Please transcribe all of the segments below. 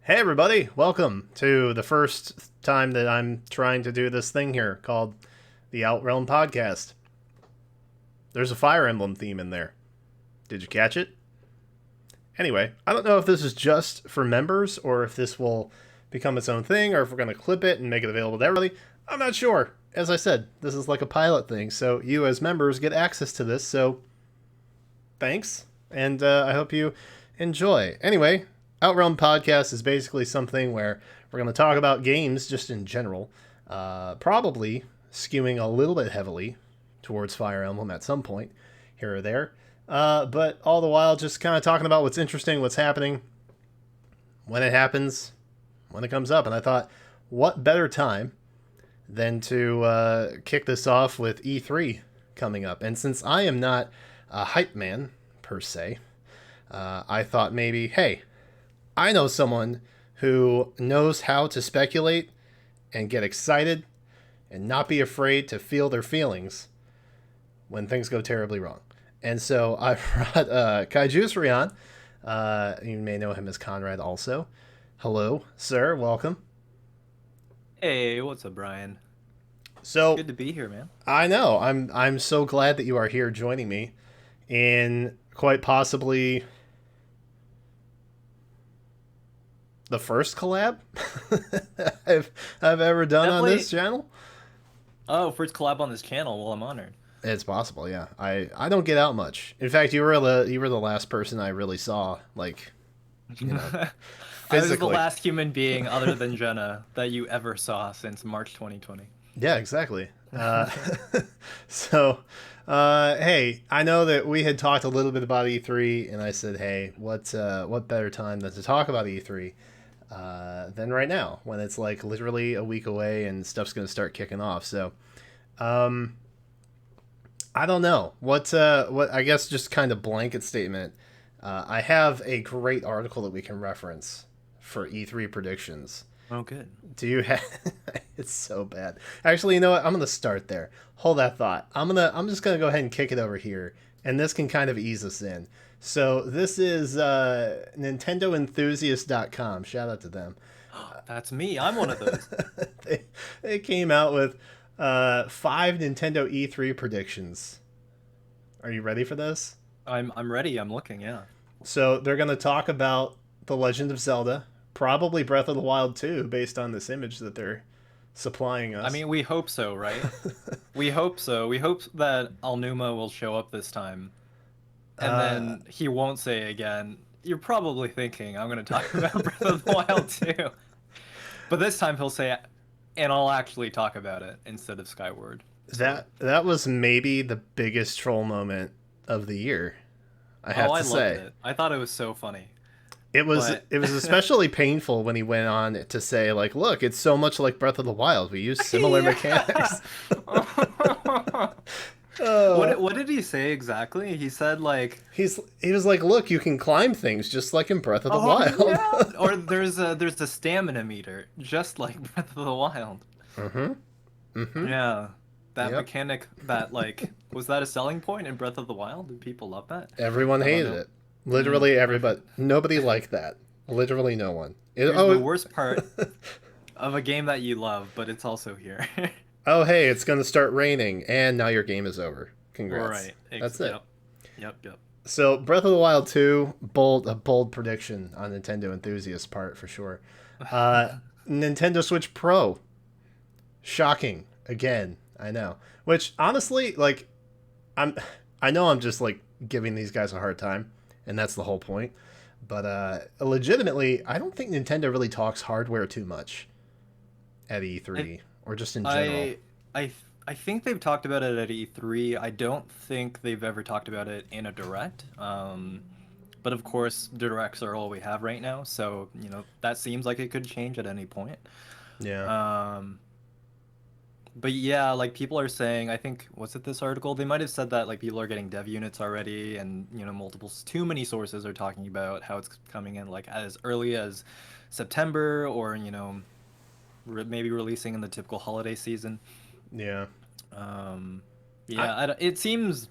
Hey everybody, welcome to the first time that I'm trying to do this thing here called the Outrealm Podcast. There's a Fire Emblem theme in there. Did you catch it? Anyway, I don't know if this is just for members or if this will become its own thing or if we're going to clip it and make it available to everybody. I'm not sure. As I said, this is like a pilot thing, so you as members get access to this, so thanks, and I hope you enjoy. Anyway, Outrealm Podcast is basically something where we're going to talk about games just in general, probably skewing a little bit heavily towards Fire Emblem at some point here or there, but all the while just kind of talking about what's interesting, what's happening, when it happens, when it comes up. And I thought, what better time than to kick this off with E3 coming up. And since I am not a hype man, per se, I thought maybe, hey, I know someone who knows how to speculate and get excited and not be afraid to feel their feelings when things go terribly wrong. And so I brought Kaijuicery on. You may know him as Conrad also. Hello, sir. Welcome. Hey, what's up, Brian? So Good to be here, man. I know. I'm so glad that you are here joining me in quite possibly the first collab I've ever done on Definitely. this channel. Oh, first collab on this channel. Well, I'm honored. It's possible, yeah. I don't get out much. In fact, you were the last person I really saw, like, you know, I was the physically. last human being other than Jenna that you ever saw since March 2020. Yeah, exactly. So, hey, I know that we had talked a little bit about E3, and I said, hey, what better time than to talk about E3 than right now, when it's like literally a week away and stuff's going to start kicking off. So, I don't know what I guess just kind of blanket statement. I have a great article that we can reference for E3 predictions. Oh, good. Do you have? It's so bad. Actually, you know what? I'm gonna start there. Hold that thought. I'm just gonna go ahead and kick it over here, and this can kind of ease us in. So this is NintendoEnthusiast.com. Shout out to them. That's me. I'm one of those. They came out with 5 Nintendo E3 predictions. Are you ready for this? I'm ready. I'm looking. Yeah. So they're gonna talk about The Legend of Zelda, probably Breath of the Wild 2, based on this image that they're supplying I us. mean, we hope so, right? We hope so. We hope that Alnuma will show up this time, and Uh, then he won't say again. You're probably thinking I'm going to talk about Breath of the Wild too, but this time he'll say, and I'll actually talk about it instead of Skyward Sword. that was maybe the biggest troll moment of the year, I Oh, have I to loved say. it. I thought it was so funny. It was But it was especially painful when he went on to say, like, look, it's so much like Breath of the Wild. We use similar yeah. mechanics. Uh, What did he say exactly? He said like, he was like, look, you can climb things just like in Breath of the "Oh Wild. yeah," or there's a stamina meter just like Breath of the Wild. Mm-hmm. Mm-hmm. Yeah. That Yep. mechanic that like was that a selling point in Breath of the Wild? Did people love that? Everyone I don't hated know. it. Literally everybody. Perfect. Nobody liked that. Literally no one. Here's the worst part of a game that you love, but it's also here. Oh, hey, it's going to start raining, and now your game is over. Congrats. Right. That's it. Yep. Yep. Yep. So, Breath of the Wild 2, a bold prediction on Nintendo enthusiast part for sure. Nintendo Switch Pro, shocking again. I know. Which honestly, like, I'm, I know I'm just like giving these guys a hard time, and that's the whole point. But legitimately, I don't think Nintendo really talks hardware too much at I E3 or just in general. I I I think they've talked about it at E3. I don't think they've ever talked about it in a direct. But of course, directs are all we have right now, so that seems like it could change at any point. Yeah. Um, but yeah, like people are saying, I think was it this article? They might have said that like people are getting dev units already, and multiple too many sources are talking about how it's coming in like as early as September, or maybe releasing in the typical holiday season. Yeah. Um, I yeah, it seems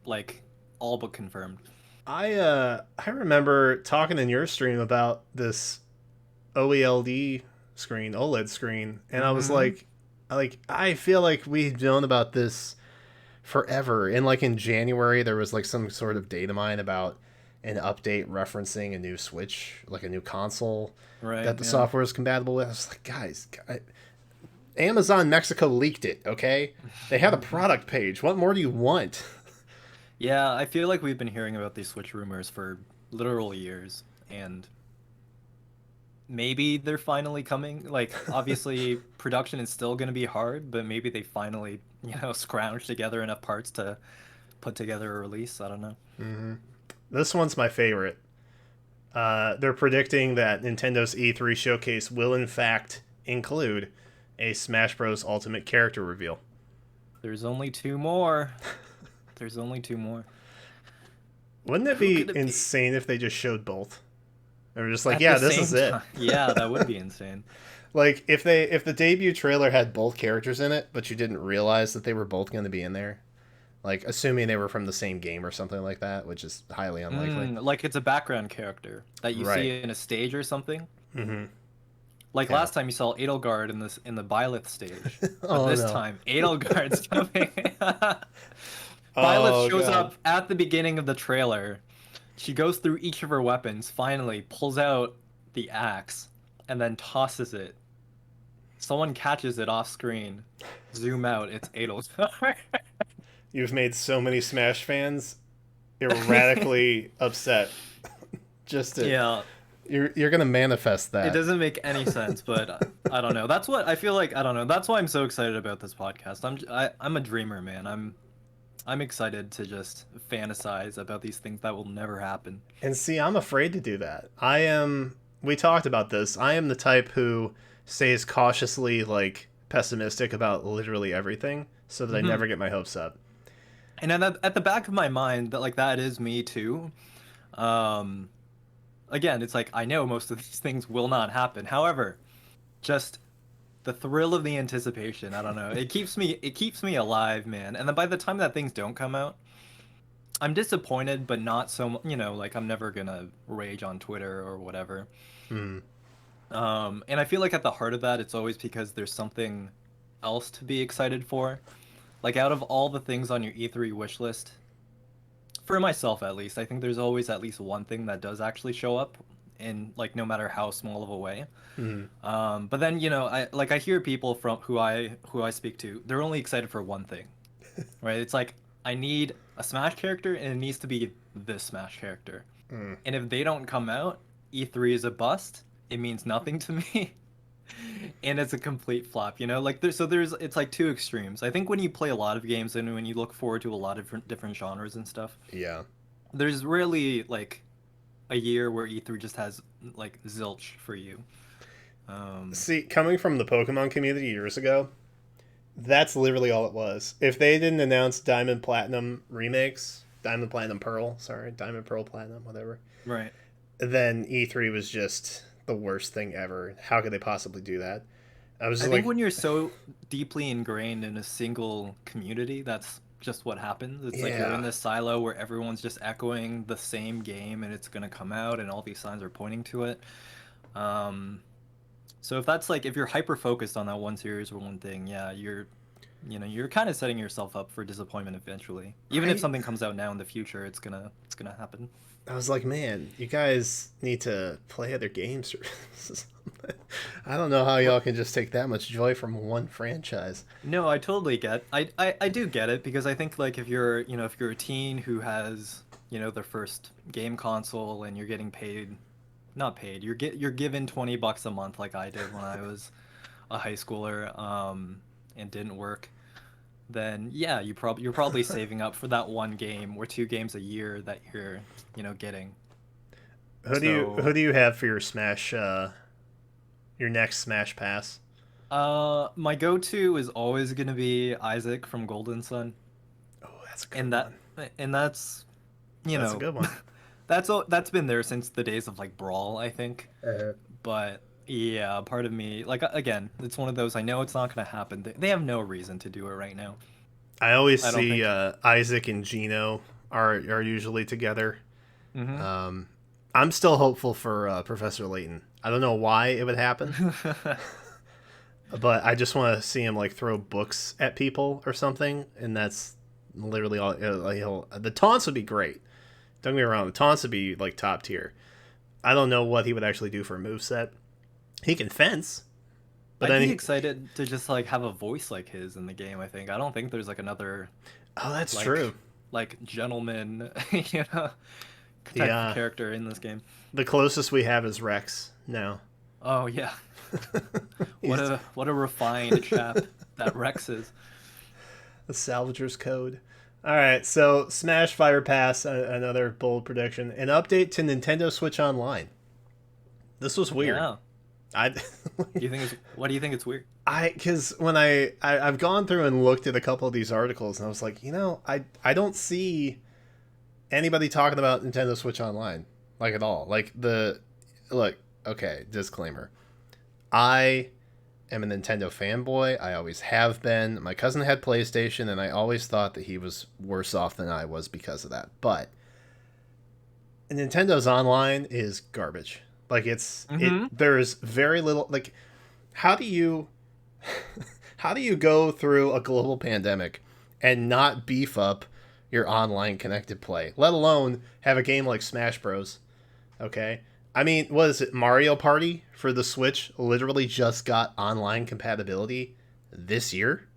like all but confirmed. I remember talking in your stream about this OLED screen, OLED screen, and I was Mm-hmm. I feel like we've known about this forever. And like in January, there was like some sort of data mine about an update referencing a new Switch, like a new console Right. that the Yeah. software is compatible with. I was like, guys, Amazon Mexico leaked it. Okay, they had a product page. What more do you want? Yeah, I feel like we've been hearing about these Switch rumors for literal years, and maybe they're finally coming. Like, obviously, production is still going to be hard, but maybe they finally, scrounge together enough parts to put together a release. I don't know. This one's my favorite. They're predicting that Nintendo's E3 showcase will in fact include a Smash Bros. Ultimate character reveal. There's only two more. There's only two more. Wouldn't it Who be could it be? insane if they just showed both? They were just like, At the yeah, this is same it. time. Yeah, that would be insane. Like if the debut trailer had both characters in it, but you didn't realize that they were both going to be in there, like assuming they were from the same game or something like that, which is highly unlikely. Like it's a background character that you Right. see in a stage or something. Mm-hmm. Like Yeah. last time you saw Edelgard in the Byleth stage, but Oh this no. time Edelgard's coming. Byleth Oh shows god. up at the beginning of the trailer. She goes through each of her weapons, finally pulls out the axe, and then tosses it. Someone catches it off screen. Zoom out, it's Edelgard. You've made so many Smash fans erratically upset. Just to Yeah, you're gonna manifest it that. doesn't make any sense, but I don't know. That's what I feel like. I don't know. That's why I'm so excited about this podcast. I'm a dreamer, man. I'm excited to just fantasize about these things that will never happen. And see, I'm afraid to do that. I am. We talked about this. I am the type who stays cautiously like pessimistic about literally everything, so that I Hmm. never get my hopes up. And at the back of my mind, that like that is me too. Um, Again, it's like I know most of these things will not happen. However, just the thrill of the anticipation, I don't know. It keeps me alive, man. And then by the time that things don't come out, I'm disappointed, but not so like I'm never gonna rage on Twitter or whatever. Hmm. And I feel like at the heart of that, it's always because there's something else to be excited for. Like out of all the things on your E3 wish list, for myself at least, I think there's always at least one thing that does actually show up in like no matter how small of a way. Hmm. But then I hear people from who I speak to, they're only excited for one thing, right? It's like I need a Smash character and it needs to be this Smash character. Hmm. And if they don't come out, E3 is a bust. It means nothing to me. And it's a complete flop, Like there's it's like two extremes. I think when you play a lot of games and when you look forward to a lot of different genres and stuff, Yeah. there's rarely like a year where E3 just has like zilch for you. Um, See, coming from the Pokemon community years ago, that's literally all it was. If they didn't announce Diamond Platinum remakes, Diamond Platinum Pearl, sorry, Diamond Pearl Platinum, whatever, right. then E3 was just the worst thing ever. How could they possibly do that? I was I just think like, when you're so deeply ingrained in a single community, that's just what happens. It's like you're in yeah. this silo where everyone's just echoing the same game and it's gonna come out and all these signs are pointing to it. Um, so if that's like if you're hyper focused on that one series or one thing, yeah, you're kind of setting yourself up for disappointment eventually. Even if Right? something comes out now in the future, it's gonna happen. I was like, man, you guys need to play other games. I don't know how y'all can just take that much joy from one franchise. No, I totally get. I do get it because I think like if you're, if you're a teen who has, their first game console and you're getting paid, not paid, you're given $20 a month like I did when I was a high schooler, and didn't work, then yeah, you're probably saving up for that one game or two games a year that you're, getting. Who So, do you have for your Smash your next Smash Pass? my go-to is always gonna be Isaac from Golden Sun, Oh, that's a good and that one. and that's you That's a know good one. that's been there since the days of like Brawl, I think. Uh, But yeah, part of me, like again, it's one of those I know it's not gonna happen. They have no reason to do it right now. I always I don't see think. Isaac and Gino are usually together. Hmm. Um, I'm still hopeful for Professor Layton. I don't know why it would happen, but I just want to see him like throw books at people or something, and that's literally all. The taunts would be great. Don't get me wrong, the taunts would be like top tier. I don't know what he would actually do for a moveset. He can fence, but I'd then be excited to just like have a voice like his in the game. I don't think there's like another oh, that's like true. like gentleman, type of Yeah, character in this game. the closest we have is Rex now. Oh yeah, He's what a refined chap that Rex is. the Salvager's Code. All right, so Smash Fire Pass, another bold prediction. An update to Nintendo Switch Online. This was weird. Yeah. I, What do you think it's weird? because when I've gone through and looked at a couple of these articles, and I was like, I don't see anybody talking about Nintendo Switch Online like at all. Like look, okay, disclaimer. I am a Nintendo fanboy. I always have been. My cousin had PlayStation, and I always thought that he was worse off than I was because of that. But Nintendo's online is garbage. Like there's very little. Like, how do you go through a global pandemic and not beef up your online connected play, let alone have a game like Smash Bros? Okay. I mean, what is it? Mario Party for the Switch literally just got online compatibility this year?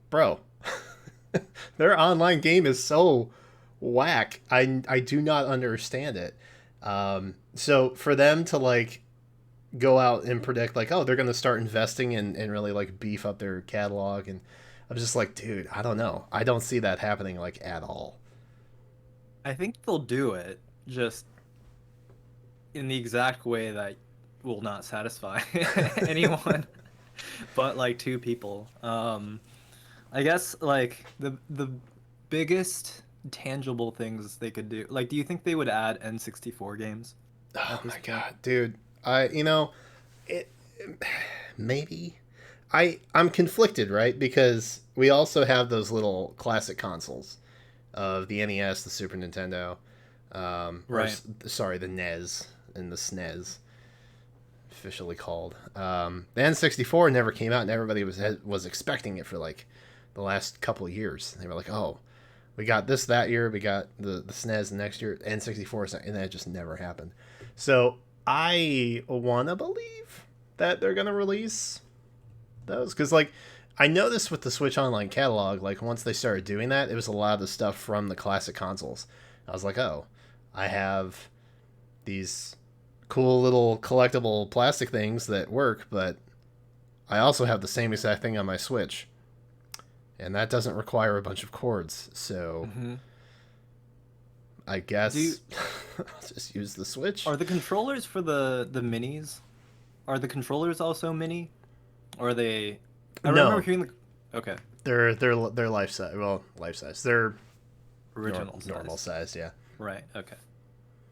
Bro, their online game is so whack. I do not understand it. So for them to like go out and predict like, oh, they're going to start investing and really like beef up their catalog, and I'm just like, dude, I don't know. I don't see that happening like at all. I think they'll do it, just in the exact way that will not satisfy anyone but like two people. I guess like the biggest tangible things they could do. Like, do you think they would add N64 games Oh at this my point? god, dude. It maybe. I'm conflicted, right? Because we also have those little classic consoles of the NES, the Super Nintendo, Right. sorry, the NES and the SNES, officially called. The N64 never came out, and everybody was expecting it for like the last couple of years. They were like, oh, we got this that year, we got the SNES the next year, N64, and that just never happened. So I want to believe that they're gonna release those, because like I noticed with the Switch Online catalog, like once they started doing that, it was a lot of the stuff from the classic consoles. I was like, oh, I have these cool little collectible plastic things that work, but I also have the same exact thing on my Switch, and that doesn't require a bunch of cords. So Hmm. I guess Do you, I'll just use the Switch. are the controllers for the minis? Are the controllers also mini? Or are they? I remember No, hearing the. Okay, they're life size. Well, life size. They're original normal size. size. Yeah. Right. Okay.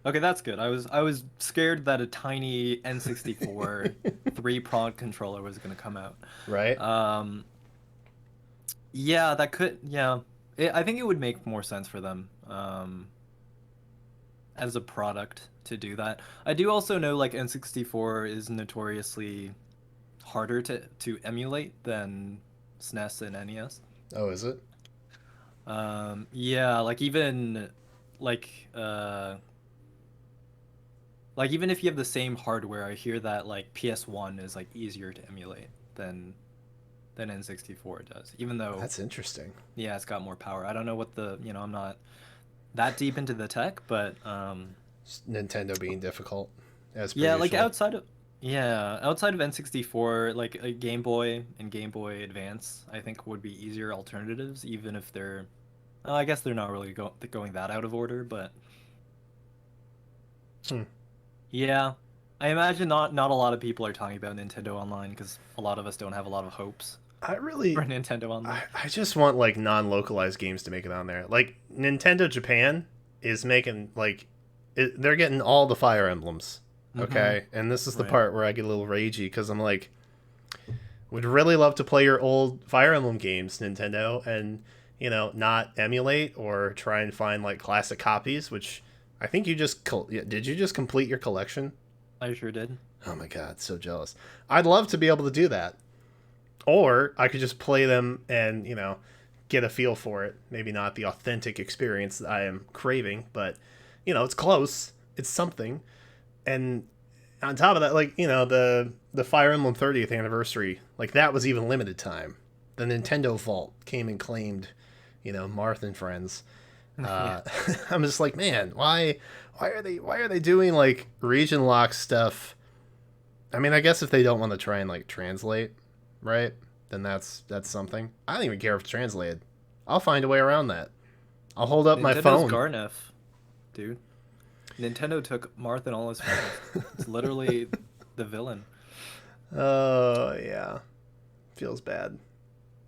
Okay, that's good. I was scared that a tiny N64 three-pronged controller was gonna come out. Right. Um, yeah, that could. Yeah, I think it would make more sense for them. As a product to do that. I do also know like N64 is notoriously harder to emulate than SNES and NES. Oh, is it? Yeah, like like even if you have the same hardware, I hear that like PS1 is like easier to emulate than N64 does. Even though That's interesting. yeah, it's got more power. I don't know what I'm not that deep into the tech, but Nintendo being difficult, as per yeah, like usual. outside of N64, like a Game Boy and Game Boy Advance, I think would be easier alternatives, even if they're, I guess they're not really going that out of order, but Hmm. yeah, I imagine not a lot of people are talking about Nintendo Online because a lot of us don't have a lot of hopes I for really, Nintendo Online. I just want like non-localized games to make it on there. Like Nintendo Japan is making like they're getting all the Fire Emblems. Mm-hmm. Okay, and this is the Right. part where I get a little ragey because I'm like, would really love to play your old Fire Emblem games, Nintendo, and not emulate or try and find like classic copies. Which I think you just did. You just complete your collection? I sure did. Oh my god, so jealous. I'd love to be able to do that. Or I could just play them and, get a feel for it. Maybe not the authentic experience that I am craving, but, it's close. It's something. And on top of that, the Fire Emblem 30th anniversary, that was even limited time. The Nintendo Vault came and claimed, Marth and friends. Yeah. I'm just like, man, why are they doing region lock stuff? I mean, I guess if they don't want to try and translate, right? Then that's something. I don't even care if it's translated. I'll find a way around that. I'll hold up my phone. Garnef, dude. Nintendo took Marth and all his friends. It's literally the villain. Oh, yeah. Feels bad.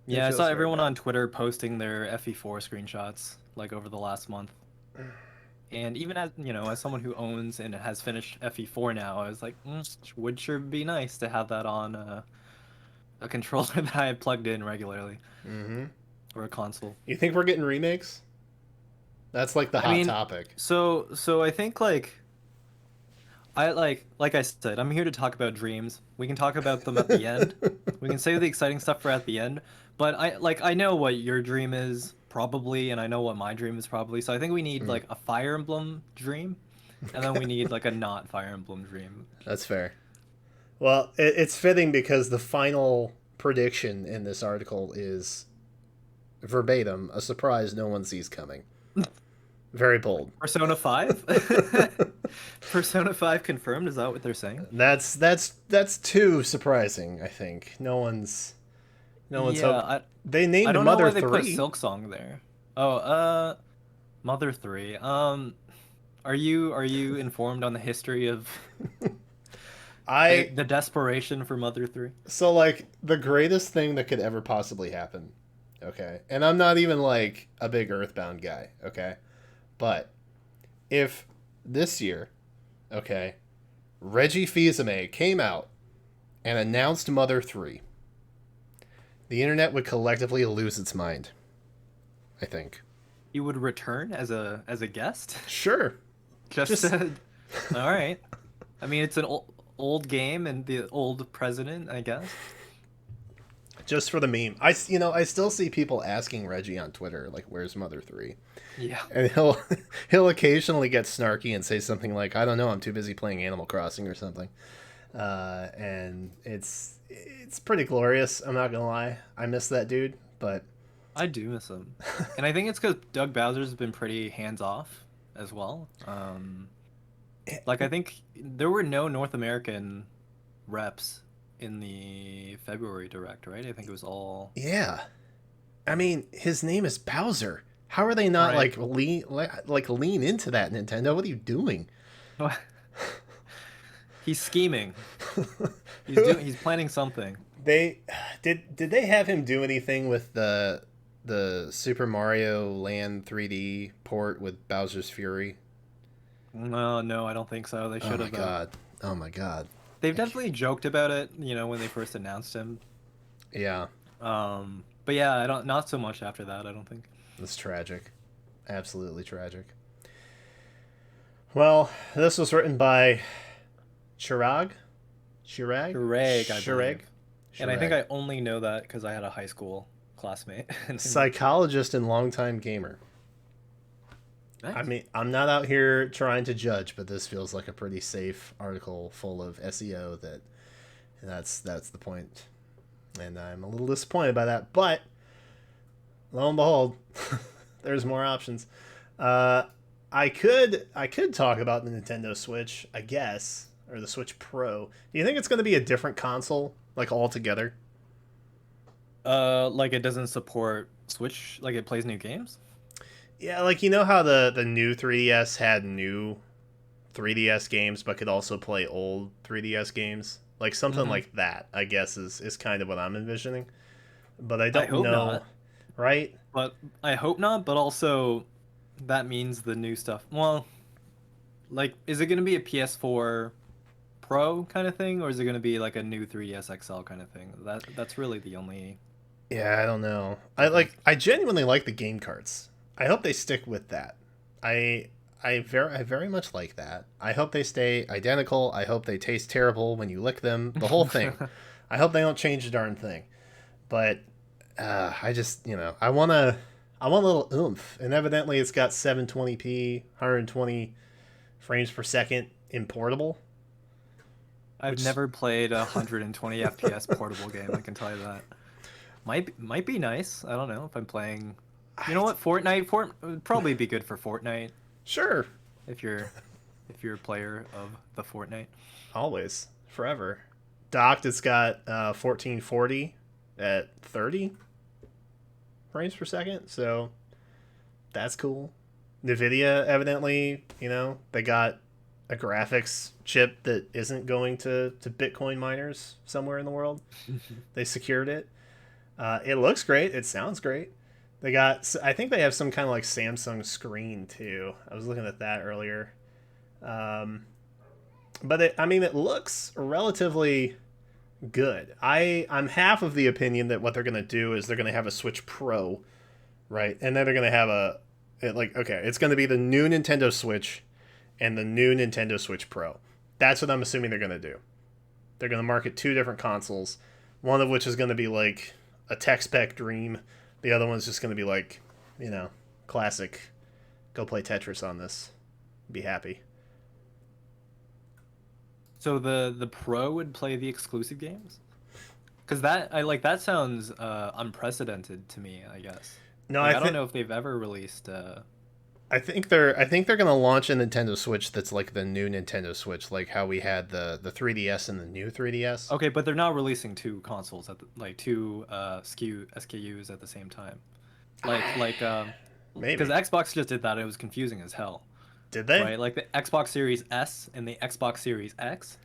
Yeah, I saw everyone on Twitter posting their FE4 screenshots over the last month. And even as someone who owns and has finished FE4 now, I was like, would sure be nice to have that on a controller that I plugged in regularly. Mm-hmm. Or a console. You think we're getting remakes? That's the hot topic. So I think like I said, I'm here to talk about dreams. We can talk about them at the end. We can save the exciting stuff for at the end. But I know what your dream is probably, and I know what my dream is probably. So I think we need a Fire Emblem dream, and then we need a not Fire Emblem dream. That's fair. Well, it's fitting because the final prediction in this article is verbatim, a surprise no one sees coming. Very bold. Persona 5? Persona 5 confirmed? Is that what they're saying? That's too surprising, I think. No one's they named I don't Mother know why 3. They put Silksong there. Oh, Mother 3. Are you informed on the history of the desperation for Mother 3? So the greatest thing that could ever possibly happen, okay? And I'm not even a big Earthbound guy, okay? But if this year, okay, Reggie Fils-Aimé came out and announced Mother 3, the internet would collectively lose its mind, I think. He would return as a guest? Sure. Just all right. I mean, it's an old game and the old president, I guess. Just for the meme. I still see people asking Reggie on Twitter, where's Mother 3? Yeah. And he'll occasionally get snarky and say something like, I don't know, I'm too busy playing Animal Crossing or something. And it's pretty glorious, I'm not gonna lie. I miss that dude, but I do miss him. And I think it's because Doug Bowser's been pretty hands-off as well. I think there were no North American reps in the February Direct, right? I think it was all... Yeah. I mean, his name is Bowser. How are they not lean into that, Nintendo? What are you doing? He's scheming. He's planning something. Did they have him do anything with the Super Mario Land 3D port with Bowser's Fury? No, I don't think so. They should have. Oh my god. They've definitely joked about it, when they first announced him. Yeah. But yeah, not so much after that, I don't think. It's tragic. Absolutely tragic. Well, this was written by Chirag. And I think I only know that because I had a high school classmate. Psychologist and longtime gamer. Nice. I mean, I'm not out here trying to judge, but this feels like a pretty safe article full of SEO that's the point. And I'm a little disappointed by that, but lo and behold, there's more options. I could talk about the Nintendo Switch, I guess, or the Switch Pro. Do you think it's going to be a different console, altogether? It doesn't support Switch, it plays new games? Yeah, how the new 3DS had new 3DS games, but could also play old 3DS games? Something like that, I guess, is kind of what I'm envisioning. But I don't know. Not. Right? But I hope not, but also that means the new stuff. Well, is it going to be a PS4 Pro kind of thing, or is it going to be a new 3DS XL kind of thing? That's really the only... Yeah, I don't know. I genuinely like the game carts. I hope they stick with that. I I very much like that. I hope they stay identical. I hope they taste terrible when you lick them. The whole thing. I hope they don't change the darn thing. But I just, I want a little oomph. And evidently it's got 720p, 120 frames per second in portable. I've never played a 120 FPS portable game, I can tell you that. Might be nice. I don't know if I'm playing. You know what? Fortnite would probably be good for Fortnite. Sure. If you're a player of the Fortnite. Always. Forever. Docked, it's got 1440 at 30 frames per second, so that's cool. NVIDIA, evidently, they got a graphics chip that isn't going to Bitcoin miners somewhere in the world. They secured it. It looks great. It sounds great. I think they have some kind of like Samsung screen too. I was looking at that earlier. But it looks relatively good. I'm half of the opinion that what they're going to do is they're going to have a Switch Pro, right? And then they're going to have it's going to be the new Nintendo Switch and the new Nintendo Switch Pro. That's what I'm assuming they're going to do. They're going to market two different consoles, one of which is going to be like a tech spec dream. The other one's just going to be like, classic. Go play Tetris on this. Be happy. So the Pro would play the exclusive games? Because that sounds unprecedented to me, I guess. No, I don't know if they've ever released. I think they're gonna launch a Nintendo Switch that's like the new Nintendo Switch, like how we had the 3DS and the new 3DS. Okay, but they're not releasing two consoles two SKUs at the same time. Maybe because Xbox just did that. It was confusing as hell. Did they? Right, like the Xbox Series S and the Xbox Series X.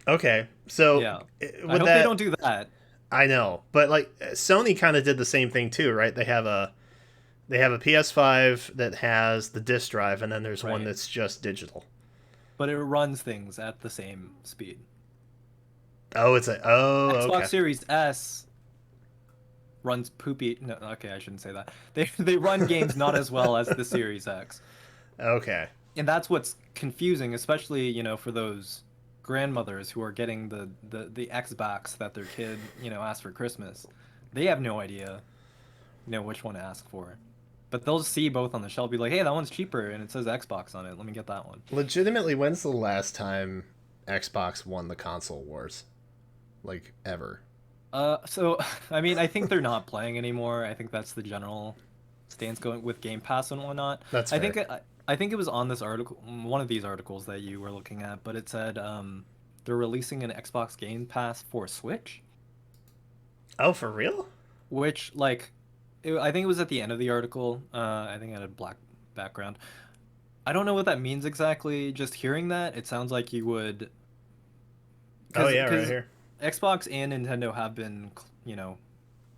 Okay, so yeah, I hope they don't do that. I know, but like Sony kind of did the same thing too, right? They have a PS5 that has the disc drive, and then there's one that's just digital. But it runs things at the same speed. Oh, Xbox okay. Series S runs poopy. No, okay, I shouldn't say that. They run games not as well as the Series X. Okay. And that's what's confusing, especially for those grandmothers who are getting the Xbox that their kid asked for Christmas. They have no idea which one to ask for. But they'll see both on the shelf, be like, hey, that one's cheaper, and it says Xbox on it. Let me get that one. Legitimately, when's the last time Xbox won the console wars? Like, ever? So, I think they're not playing anymore. I think that's the general stance going with Game Pass and whatnot. That's fair. I think it was on this article, one of these articles that you were looking at, but it said they're releasing an Xbox Game Pass for Switch. Oh, for real? Which, I think it was at the end of the article. I think it had a black background. I don't know what that means exactly. Just hearing that, it sounds like you would. Oh yeah, right here. Xbox and Nintendo have been,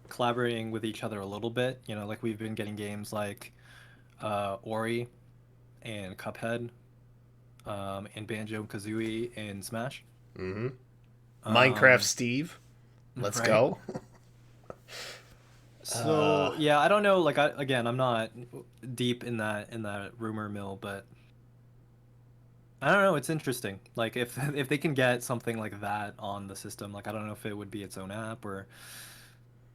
collaborating with each other a little bit. Like we've been getting games like Ori and Cuphead, and Banjo-Kazooie and Smash. Mm-hmm. Minecraft Steve. Let's go. So yeah, I don't know. I'm not deep in that rumor mill, but I don't know. It's interesting. Like if they can get something like that on the system, I don't know if it would be its own app or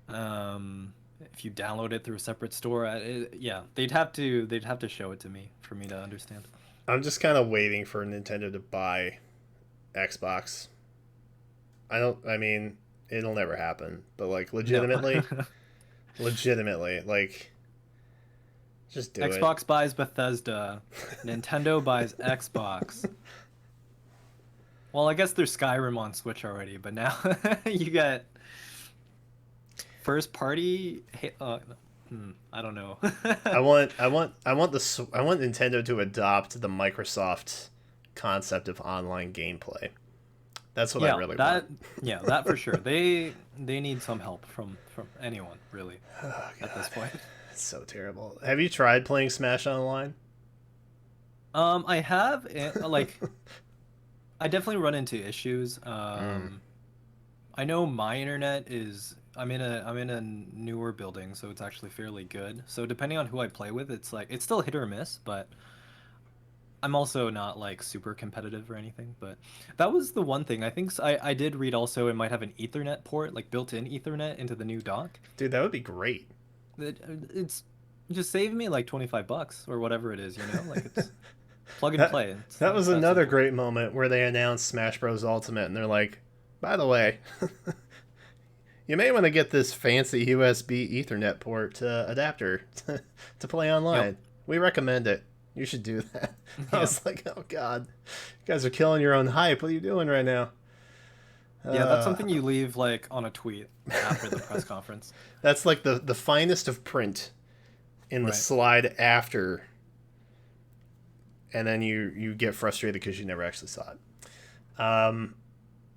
if you download it through a separate store. They'd have to show it to me for me to understand. I'm just kind of waiting for Nintendo to buy Xbox. It'll never happen, but legitimately. No. Legitimately, just do it. Xbox buys Bethesda, Nintendo buys Xbox. Well, I guess there's Skyrim on Switch already, but now you got first party. I don't know. I want Nintendo to adopt the Microsoft concept of online gameplay. That's what I really want. Yeah, that for sure. They need some help from anyone, really, at this point. It's so terrible. Have you tried playing Smash Online? I have, I definitely run into issues. I know my internet is I'm in a newer building, so it's actually fairly good. So depending on who I play with, it's still hit or miss, but I'm also not like super competitive or anything, but that was the one thing. I think I did read also it might have an Ethernet port, like built-in Ethernet into the new dock. Dude, that would be great. It's just save me like $25 or whatever it is, Like it's plug and That play. that was It's that another simple. great moment where they announced Smash Bros. Ultimate, and they're like, by the way, you may want to get this fancy USB Ethernet port adapter to play Yep. online. We recommend it. You should do that. I Yeah. was like, oh god, you guys are killing your own hype. What are you doing right now? Yeah, that's Uh, something you leave like on a tweet after the press conference. that's like the finest of print in the Right. slide after, and then you get frustrated because you never actually saw it.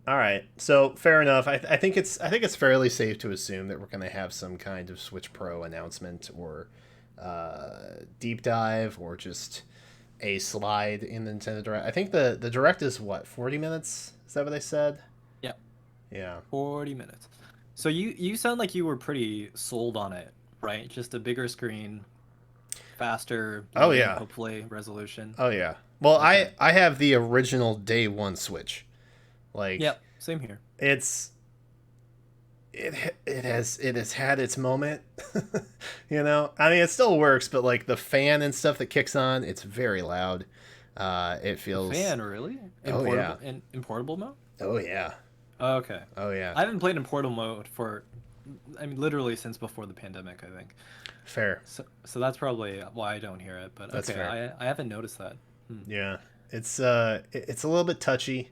All right, so fair enough. I think it's fairly safe to assume that we're going to have some kind of Switch Pro announcement or deep dive or just a slide in the Nintendo Direct. I think the Direct is what, 40 minutes? Is that what they said? Yeah, Yeah. 40 minutes. So you sound like you were pretty sold on it, right? Just a bigger screen, faster, Oh medium, yeah. hopefully resolution. Oh yeah. Well, Okay. I have the original day one Switch. Like Yep, same here. it's it has had its moment. I mean, it still works, but like the fan and stuff that kicks on, it's very loud. It The feels. fan, really? Oh yeah. In portable mode? Oh yeah. Okay. Oh yeah. I haven't played in portable mode I mean, literally since before the pandemic, I think. Fair. So that's probably why I don't hear it. But That's okay, fair. I haven't noticed that. Yeah. It's a little bit touchy.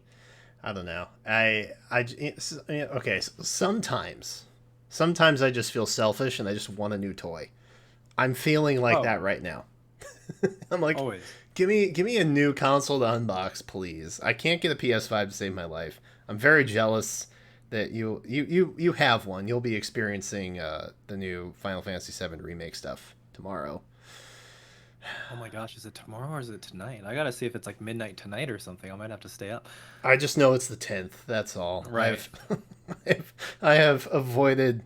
I don't know. Okay. Sometimes I just feel selfish and I just want a new toy. I'm feeling like Oh, that right now. I'm like, always. give me a new console to unbox, please. I can't get a PS5 to save my life. I'm very jealous that you have one. You'll be experiencing the new Final Fantasy VII remake stuff tomorrow. Oh my gosh, is it tomorrow or is it tonight? I gotta see if it's like midnight tonight or something. I might have to stay up. I just know it's the 10th. That's all. Right. I have avoided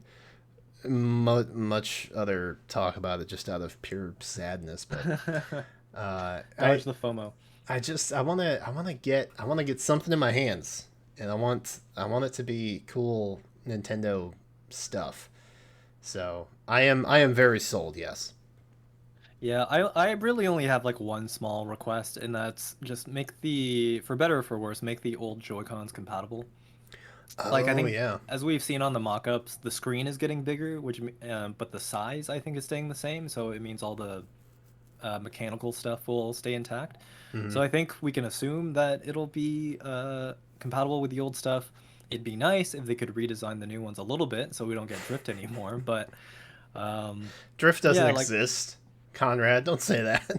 much other talk about it just out of pure sadness. But uh, I Dodge the FOMO. I want to get something in my hands, and I want it to be cool Nintendo stuff. So I am very sold. Yes. Yeah, I really only have like one small request, and that's just for better or for worse, make the old Joy-Cons compatible. Like I Oh think yeah. as we've seen on the mock-ups, the screen is getting bigger, but the size I think is staying the same. So it means all the mechanical stuff will stay intact. Hmm. So I think we can assume that it'll be compatible with the old stuff. It'd be nice if they could redesign the new ones a little bit so we don't get drift anymore. But um, Drift doesn't yeah, like exist, Conrad. Don't say that.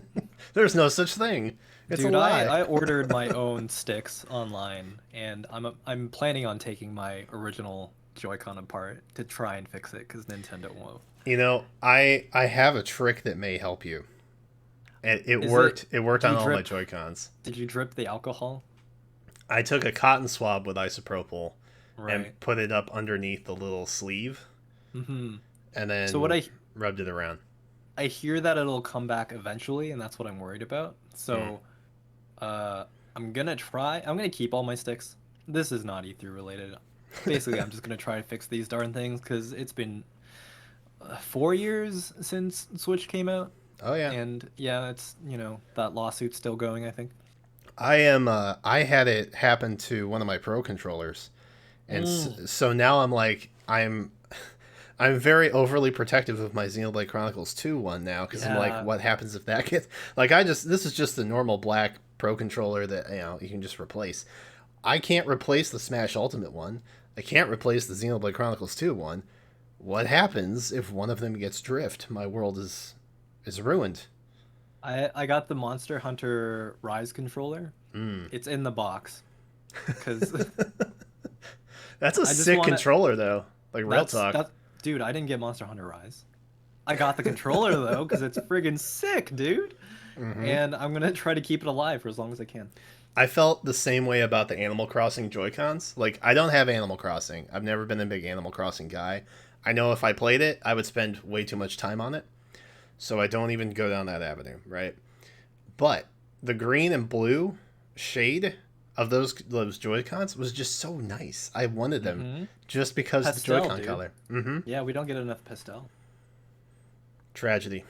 There's no such thing. It's a dude, lie. I ordered my own sticks online, and I'm planning on taking my original Joy-Con apart to try and fix it because Nintendo won't. I have a trick that may help you. It Is it? worked. It worked Did on you all my drip? Joy Cons. Did you drip the alcohol? I took a cotton swab with isopropyl Right. and put it up underneath the little sleeve, Mm-hmm. and So what then I rubbed it around. I hear that it'll come back eventually, and that's what I'm worried about. Mm. So, uh, I'm gonna try. I'm gonna keep all my sticks. This is not E3 related. Basically, I'm just gonna try to fix these darn things because it's been 4 years since Switch came out, Oh yeah, and yeah, it's that lawsuit's still going, I think. I am. I had it happen to one of my Pro controllers, and Mm. so now I'm like I'm very overly protective of my Xenoblade Chronicles 2 one now because I'm like, Yeah, what happens if that gets this is just the normal black Pro controller that you can just replace. I can't replace the Smash Ultimate one. I can't replace the Xenoblade Chronicles 2 one. What happens if one of them gets drift? My world is ruined. I got the Monster Hunter Rise controller. Mm. It's in the box because That's a I just sick want to. controller though. Like real That's talk. that, dude. I didn't get Monster Hunter Rise. I got the controller though because it's friggin' sick, dude. Hmm. And I'm gonna try to keep it alive for as long as I can. I felt the same way about the Animal Crossing Joy-Cons. Like, I don't have Animal Crossing. I've never been a big Animal Crossing guy. I know if I played it, I would spend way too much time on it. So I don't even go down that avenue, right? But the green and blue shade of those Joy-Cons was just so nice. I wanted them Mm-hmm. just because of the Pastel, Joy-Con dude. color. Mm-hmm. Yeah, we don't get enough pastel. Tragedy.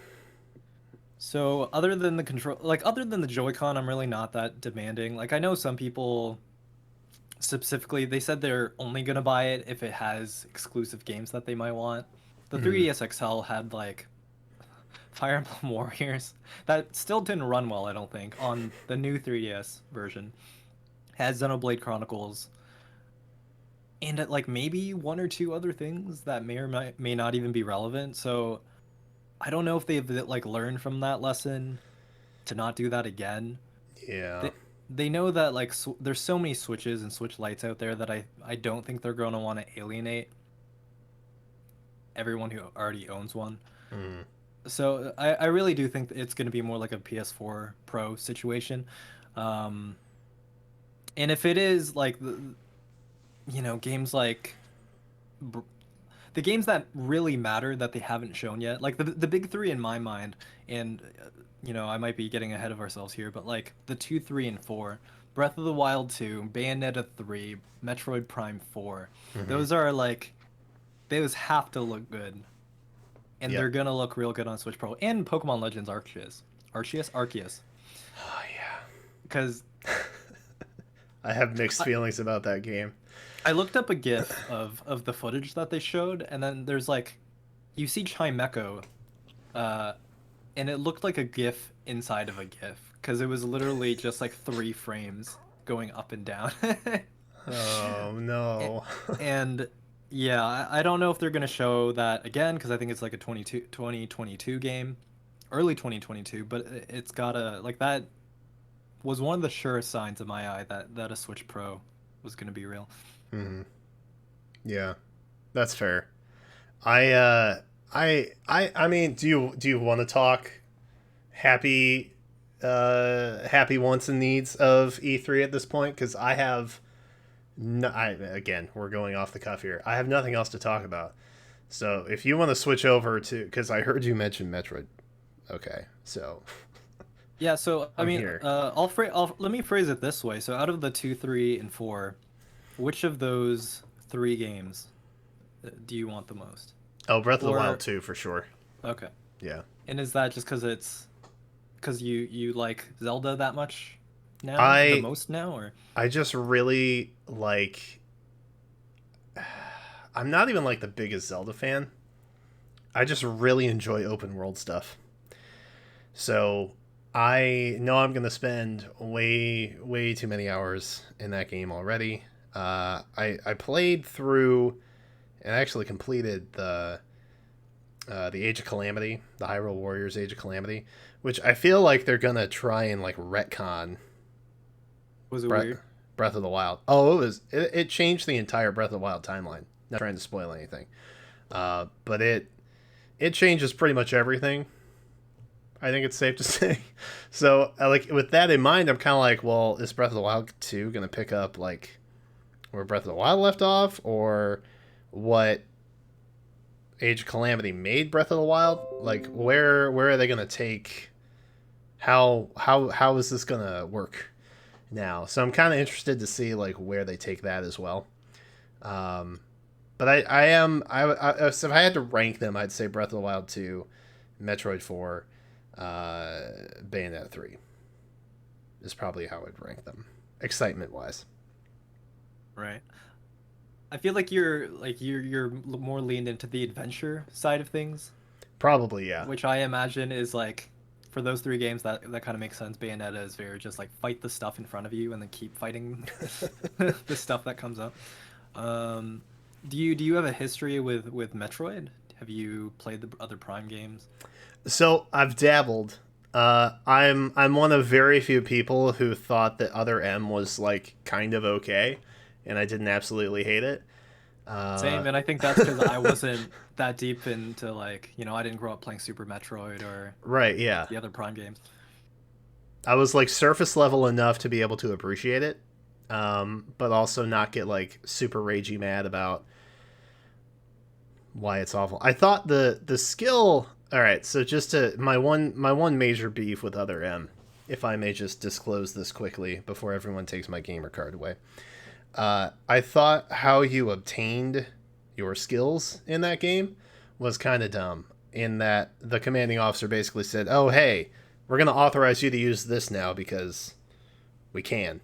So other than the control, like other than the Joy-Con, I'm really not that demanding. Like I know some people specifically, they said they're only gonna buy it if it has exclusive games that they might want. The Mm-hmm. 3DS XL had like Fire Emblem Warriors that still didn't run well, I don't think, on the new 3DS version. Had Xenoblade Chronicles and like maybe one or two other things that may not even be relevant. So I don't know if they've like learned from that lesson to not do that again. Yeah. They they know that like there's so many Switches and Switch Lights out there that I don't think they're going to want to alienate everyone who already owns one. Mm. So I really do think it's going to be more like a PS4 Pro situation. Um, and if it is like games like the games that really matter that they haven't shown yet, like the big three in my mind, and I might be getting ahead of ourselves here, but like the 2, 3, and 4, Breath of the Wild 2, Bayonetta 3, Metroid Prime 4, Mm-hmm. those are like those have to look good, and Yep. they're gonna look real good on Switch Pro and Pokemon Legends Arceus, Oh yeah. because I have mixed I, feelings about that game. I looked up a GIF of the footage that they showed, and then there's like you see Chimecho, uh, and it looked like a GIF inside of a GIF because it was literally just like 3 frames going up and down. Oh A- no. and yeah, I don't know if they're gonna show that again because I think it's like a 2022 game, early 2022, but it's gotta like that was one of the surest signs in my eye that a Switch Pro was gonna be real. Mm-hmm. Yeah, that's fair. I mean, do you want to talk happy happy wants and needs of E3 at this point? Because I have no, again, we're going off the cuff here. I have nothing else to talk about. So if you want to switch over to, because I heard you mention Metroid. Okay, so Yeah, so I I'm mean, here. I'll let me phrase it this way. So out of the 2, 3, and 4, which of those 3 games do you want the most? Oh, Breath of the Wild Or 2 for sure. okay, Yeah. and is that just because you like Zelda that much now, the I most now, or I just really like. I'm not even like the biggest Zelda fan. I just really enjoy open world stuff. So I know I'm gonna spend way too many hours in that game already. I played through and actually completed the Age of Calamity, the Hyrule Warriors Age of Calamity, which I feel like they're gonna try and like retcon was it Breath weird? Breath of the Wild. Oh, it changed the entire Breath of the Wild timeline. Not trying to spoil anything, but it changes pretty much everything. I think it's safe to say. So, like with that in mind, I'm kind of like, well, is Breath of the Wild 2 gonna pick up like where Breath of the Wild left off, or what Age of Calamity made Breath of the Wild? Like, where are they gonna take? How is this gonna work now? So I'm kind of interested to see like where they take that as well. Um, but so if I had to rank them, I'd say Breath of the Wild 2, Metroid 4, Bayonetta 3 is probably how I'd rank them, excitement wise. Right. I feel like you're more leaned into the adventure side of things, Probably, yeah. which I imagine is like for those 3 games that kind of makes sense. Bayonetta is very just like fight the stuff in front of you and then keep fighting the stuff that comes up. Um, do you have a history with Metroid? Have you played the other Prime games? So I've dabbled. I'm one of very few people who thought that Other M was like kind of okay, and I didn't absolutely hate it. Uh, Same, and I think that's because I wasn't that deep into like I didn't grow up playing Super Metroid or right, yeah. the other Prime games. I was like surface level enough to be able to appreciate it, but also not get like super ragey mad about why it's awful. I thought the skill. All right, so just to my one major beef with Other M if I may just disclose this quickly before everyone takes my gamer card away. I thought how you obtained your skills in that game was kind of dumb, in that the commanding officer basically said, oh, hey, we're going to authorize you to use this now because we can.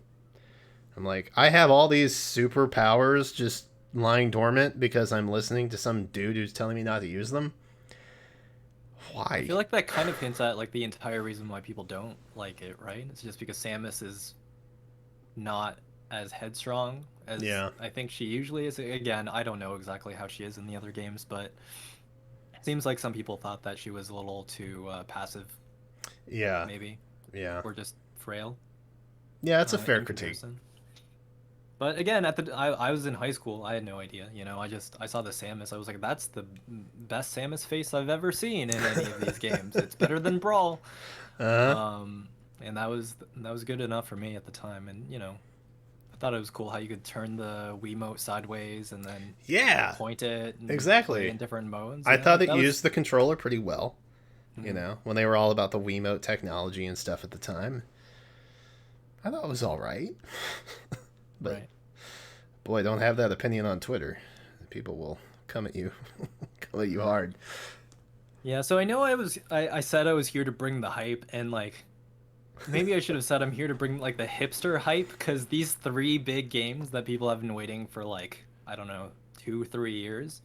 I'm like, I have all these superpowers just lying dormant because I'm listening to some dude who's telling me not to use them. Why? I feel like that kind of hints at like the entire reason why people don't like it, right? It's just because Samus is not as headstrong as I think she usually is. Again, I don't know exactly how she is in the other games, but it seems like some people thought that she was a little too passive. Yeah. Maybe. Yeah. Or just frail. Yeah, that's a fair critique. But again, I was in high school. I had no idea. You know, I saw the Samus. I was like, that's the best Samus face I've ever seen in any of these games. It's better than Brawl. And that was good enough for me at the time. And you know, I thought it was cool how you could turn the Wiimote sideways and then point it exactly in different modes. I thought it used the controller pretty well. You know, when they were all about the Wiimote technology and stuff at the time, I thought it was all right. But boy, don't have that opinion on Twitter. People will come at you, come at you hard. Yeah, so I know I said I was here to bring the hype, and like maybe I should have said I'm here to bring like the hipster hype, because these 3 big games that people have been waiting for like, I don't know, 2-3 years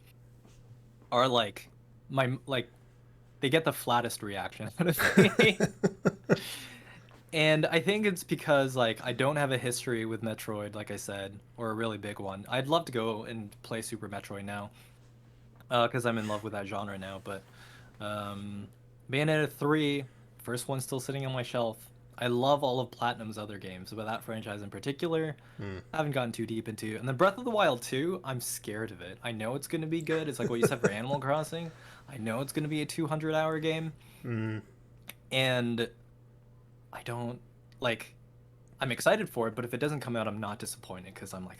are like they get the flattest reaction out of me. And I think it's because like I don't have a history with Metroid, like I said, or a really big one. I'd love to go and play Super Metroid now, because I'm in love with that genre now. But Bayonetta 3, first one still sitting on my shelf. I love all of Platinum's other games, but that franchise in particular, I haven't gotten too deep into. And then Breath of the Wild 2, I'm scared of it. I know it's going to be good. It's like what you said for Animal Crossing. I know it's going to be a 200-hour game. And I don't, like, I'm excited for it, but if it doesn't come out, I'm not disappointed, because I'm like,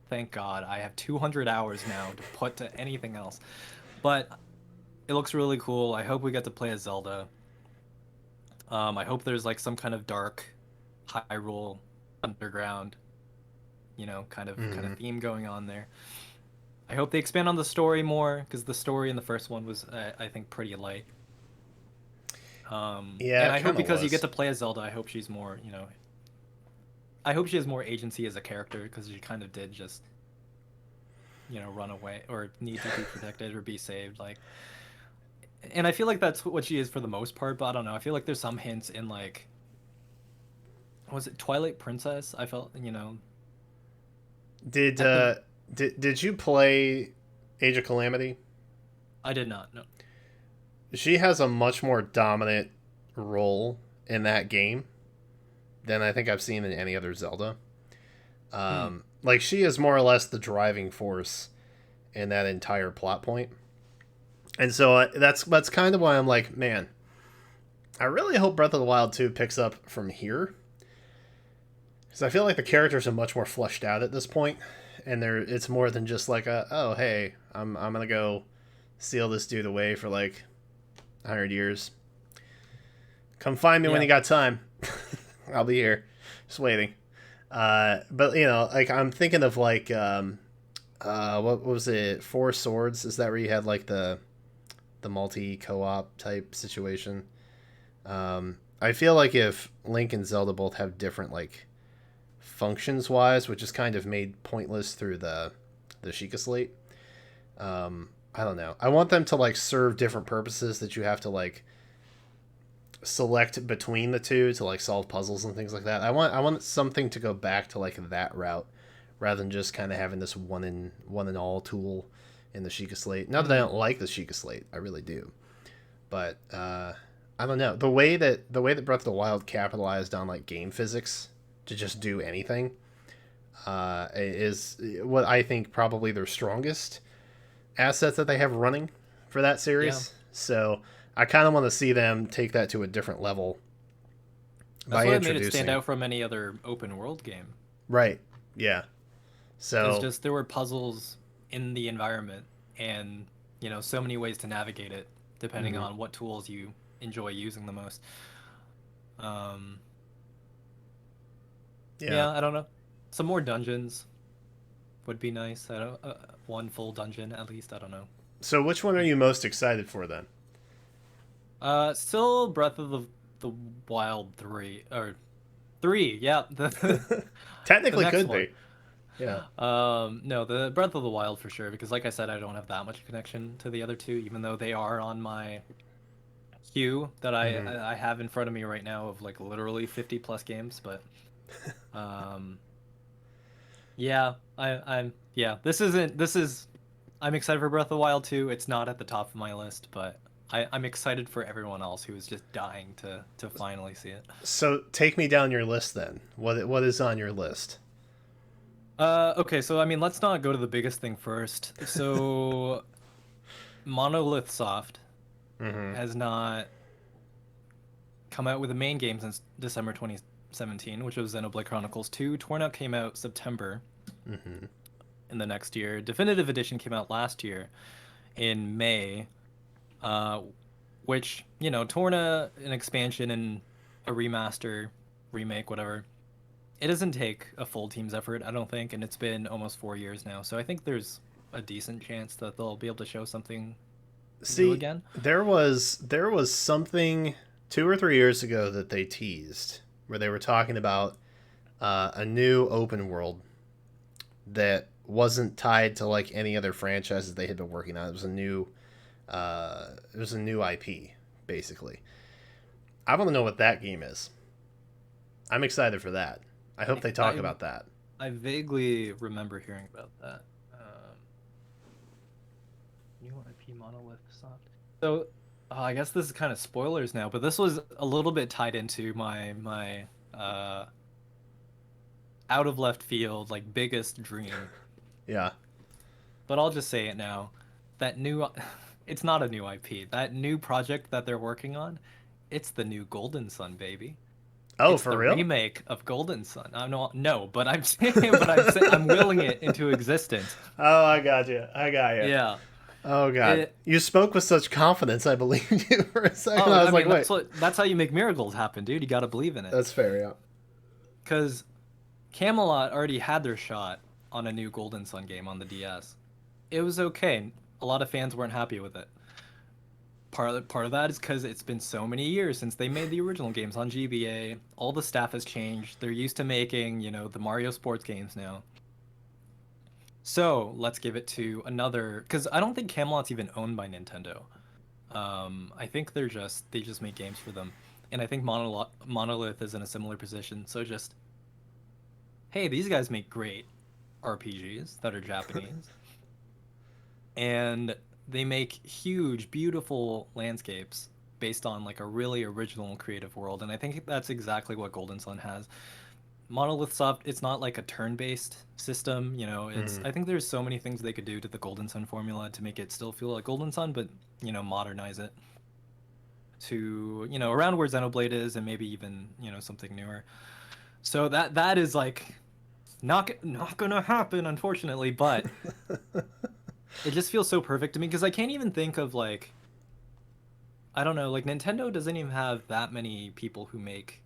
thank God, I have 200 hours now to put to anything else. But it looks really cool. I hope we get to play as Zelda. I hope there's, like, some kind of dark Hyrule underground, you know, kind of theme going on there. I hope they expand on the story more, because the story in the first one was, I think, pretty light. And I hope because you get to play as Zelda, I hope she's more, you know, I hope she has more agency as a character, because she kind of did just, you know, run away or need to be protected or be saved, like. And I feel like that's what she is for the most part, but I don't know. I feel like there's some hints in, like, was it Twilight Princess? I felt, you know. Did you play Age of Calamity? I did not, no. She has a much more dominant role in that game than I think I've seen in any other Zelda. Like, she is more or less the driving force in that entire plot point. And so that's kind of why I'm like, man, I really hope Breath of the Wild 2 picks up from here. Because I feel like the characters are much more fleshed out at this point. And it's more than just like, oh, hey, I'm going to go seal this dude away for like 100 years. Come find me when you got time. I'll be here, just waiting. But you know, like, I'm thinking of like, what was it? 4 Swords? Is that where you had like the multi co-op type situation? I feel like if Link and Zelda both have different like functions wise, which is kind of made pointless through the Sheikah Slate. I don't know. I want them to like serve different purposes that you have to like select between the two to like solve puzzles and things like that. I want something to go back to like that route rather than just kind of having this one and all tool in the Sheikah Slate. Not that I don't like the Sheikah Slate, I really do. But I don't know. The way that Breath of the Wild capitalized on like game physics to just do anything is what I think probably their strongest assets that they have running for that series. So I kind of want to see them take that to a different level. That's what made it stand out from any other open world game. Right. Yeah. So it's just there were puzzles in the environment, and you know, so many ways to navigate it depending on what tools you enjoy using the most. Yeah. Yeah, I don't know. Some more dungeons would be nice. I don't one full dungeon at least. I don't know. So which one are you most excited for then? Still Breath of the Wild 3 or 3. Yeah, the Technically next could one. be. Yeah. No, the Breath of the Wild for sure because like I said, I don't have that much connection to the other two, even though they are on my queue that Hmm. I have in front of me right now of like literally 50 plus games. But um, yeah, this is I'm excited for Breath of the Wild 2. It's not at the top of my list, but I'm excited for everyone else who is just dying to finally see it. So take me down your list then. What is on your list? Okay, so I mean, let's not go to the biggest thing first. So Monolith Soft Hmm. has not come out with a main game since December 2017, which was Xenoblade Chronicles 2. Torna came out September Hmm. in the next year. Definitive Edition came out last year in May, uh, which, you know, Torna, an expansion and a remaster, remake, whatever. It doesn't take a full team's effort, I don't think, and it's been almost 4 years now. So I think there's a decent chance that they'll be able to show something new See, again. there was something 2 or 3 years ago that they teased where they were talking about a new open world that wasn't tied to like any other franchises they had been working on. It was a new IP basically. I want to know what that game is. I'm excited for that. I hope they talk I about that. I vaguely remember hearing about that. New IP Monolith Soft. So I guess this is kind of spoilers now, but this was a little bit tied into my uh, out of left field like biggest dream. Yeah. But I'll just say it now. That new, it's not a new IP. That new project that they're working on, it's the new Golden Sun, baby. Oh, It's for the real? remake of Golden Sun. I'm not no, but I'm saying, I'm willing it into existence. Oh, I got you. I got you. Yeah. Oh God, It. you spoke with such confidence. I believed you for a second. Oh, I I was like, mean, wait, that's how you make miracles happen, dude. You got to believe in it. that's fair. Yeah. Because Camelot already had their shot on a new Golden Sun game on the DS. It was okay. A lot of fans weren't happy with it. Part of that is because it's been so many years since they made the original games on GBA. All the staff has changed. They're used to making, you know, the Mario sports games now. So let's give it to another. Because I don't think Camelot's even owned by Nintendo. I think they just make games for them, and I think Monolith is in a similar position. So just hey, these guys make great RPGs that are Japanese, and they make huge, beautiful landscapes based on like a really original creative world. And I think that's exactly what Golden Sun has. Monolith Soft, it's not like a turn-based system, you know, it's Mm-hmm. I think there's so many things they could do to the Golden Sun formula to make it still feel like Golden Sun, but you know, modernize it to, you know, around where Xenoblade is and maybe even, you know, something newer. So that is like not gonna happen, unfortunately, but it just feels so perfect to me because I can't even think of like I don't know, like Nintendo doesn't even have that many people who make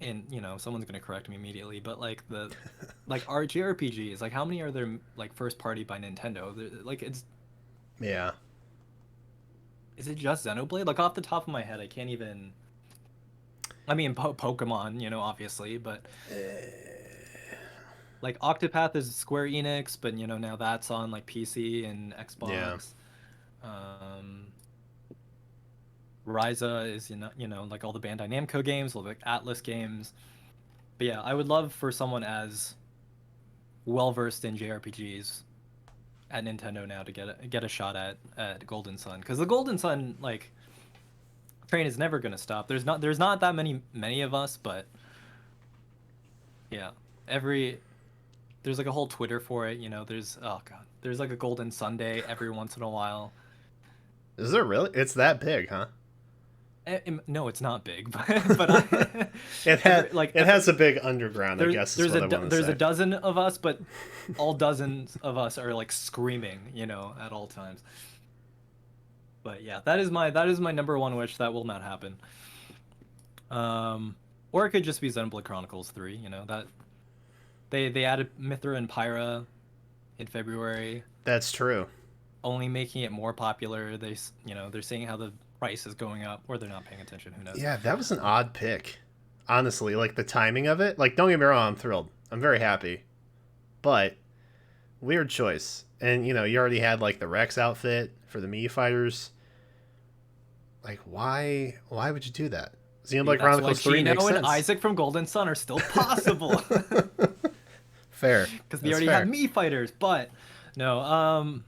and you know someone's gonna correct me immediately, but like the like JRPGs, like how many are there like first party by Nintendo? Like it's Yeah. is it just Xenoblade? Like off the top of my head, I can't even. I mean, Pokemon, you know, obviously, but like Octopath is Square Enix, but you know now that's on like PC and Yeah. Xbox. Um, Ryza is you know like all the Bandai Namco games, all the like, Atlas games. But yeah, I would love for someone as well versed in JRPGs at Nintendo now to get a shot at Golden Sun because the Golden Sun like train is never gonna stop. There's not that many of us, but yeah, every there's like a whole Twitter for it. You know, there's oh god, there's like a Golden Sunday every once in a while. Is there really? It's that big, huh? No, it's not big, but I, It had every like it has a big underground. I guess is there's what I want to there's a say. dozen of us, but all dozens of us are like screaming, you know, at all times. But yeah, that is my number one wish that will not happen. Um, Or it could just be Xenoblade Chronicles 3, that they added Mithra and Pyra in February, That's true. only making it more popular. They're seeing how the price is going up, or they're not paying attention, who knows. Yeah, that was an odd pick. Honestly, like the timing of it. Like, don't get me wrong, I'm thrilled. I'm very happy. But weird choice. And you already had like the Rex outfit for the Mii fighters. Like, why would you do that? Xenoblade Chronicles 3 makes sense. And Isaac from Golden Sun are still possible. Fair. Because they already have Mii fighters, but no,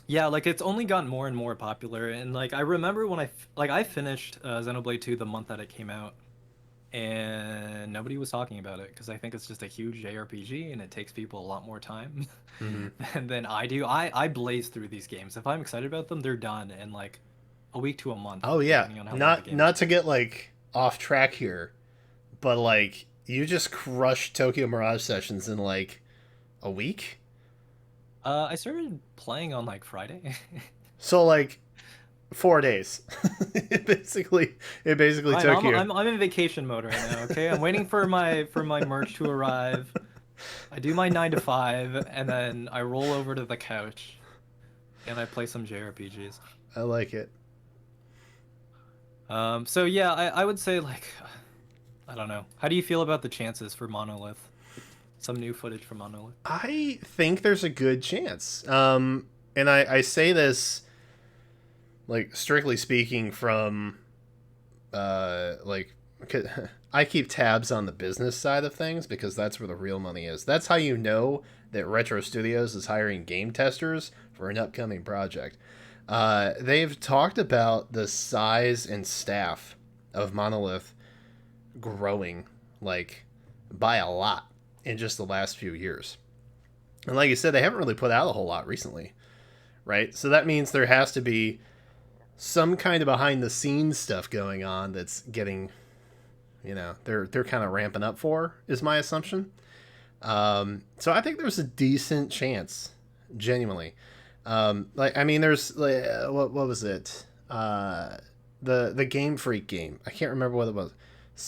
yeah, like it's only gotten more and more popular, and like I remember when I finished Xenoblade 2 the month that it came out, and nobody was talking about it because I think it's just a huge JRPG and it takes people a lot more time than I do. I blaze through these games. If I'm excited about them, they're done in like a week to a month. Oh yeah, not to get like off track here, but like you just crushed Tokyo Mirage Sessions in like a week. I started playing on like Friday. So like 4 days. It basically took you. I'm in vacation mode right now. Okay, I'm waiting for my merch to arrive. I do my 9 to 5, and then I roll over to the couch, and I play some JRPGs. I like it. So yeah, I would say like, I don't know. How do you feel about the chances for Monolith? Some new footage from Monolith. I think there's a good chance. And I say this, like, strictly speaking from, like, I keep tabs on the business side of things because that's where the real money is. That's how you know that Retro Studios is hiring game testers for an upcoming project. They've talked about the size and staff of Monolith growing, like, by a lot in just the last few years. And like you said, they haven't really put out a whole lot recently, right? So that means there has to be some kind of behind the scenes stuff going on that's getting, they're kind of ramping up for, is my assumption. So I think there's a decent chance, genuinely. There's like, what was it? The Game Freak game. I can't remember what it was.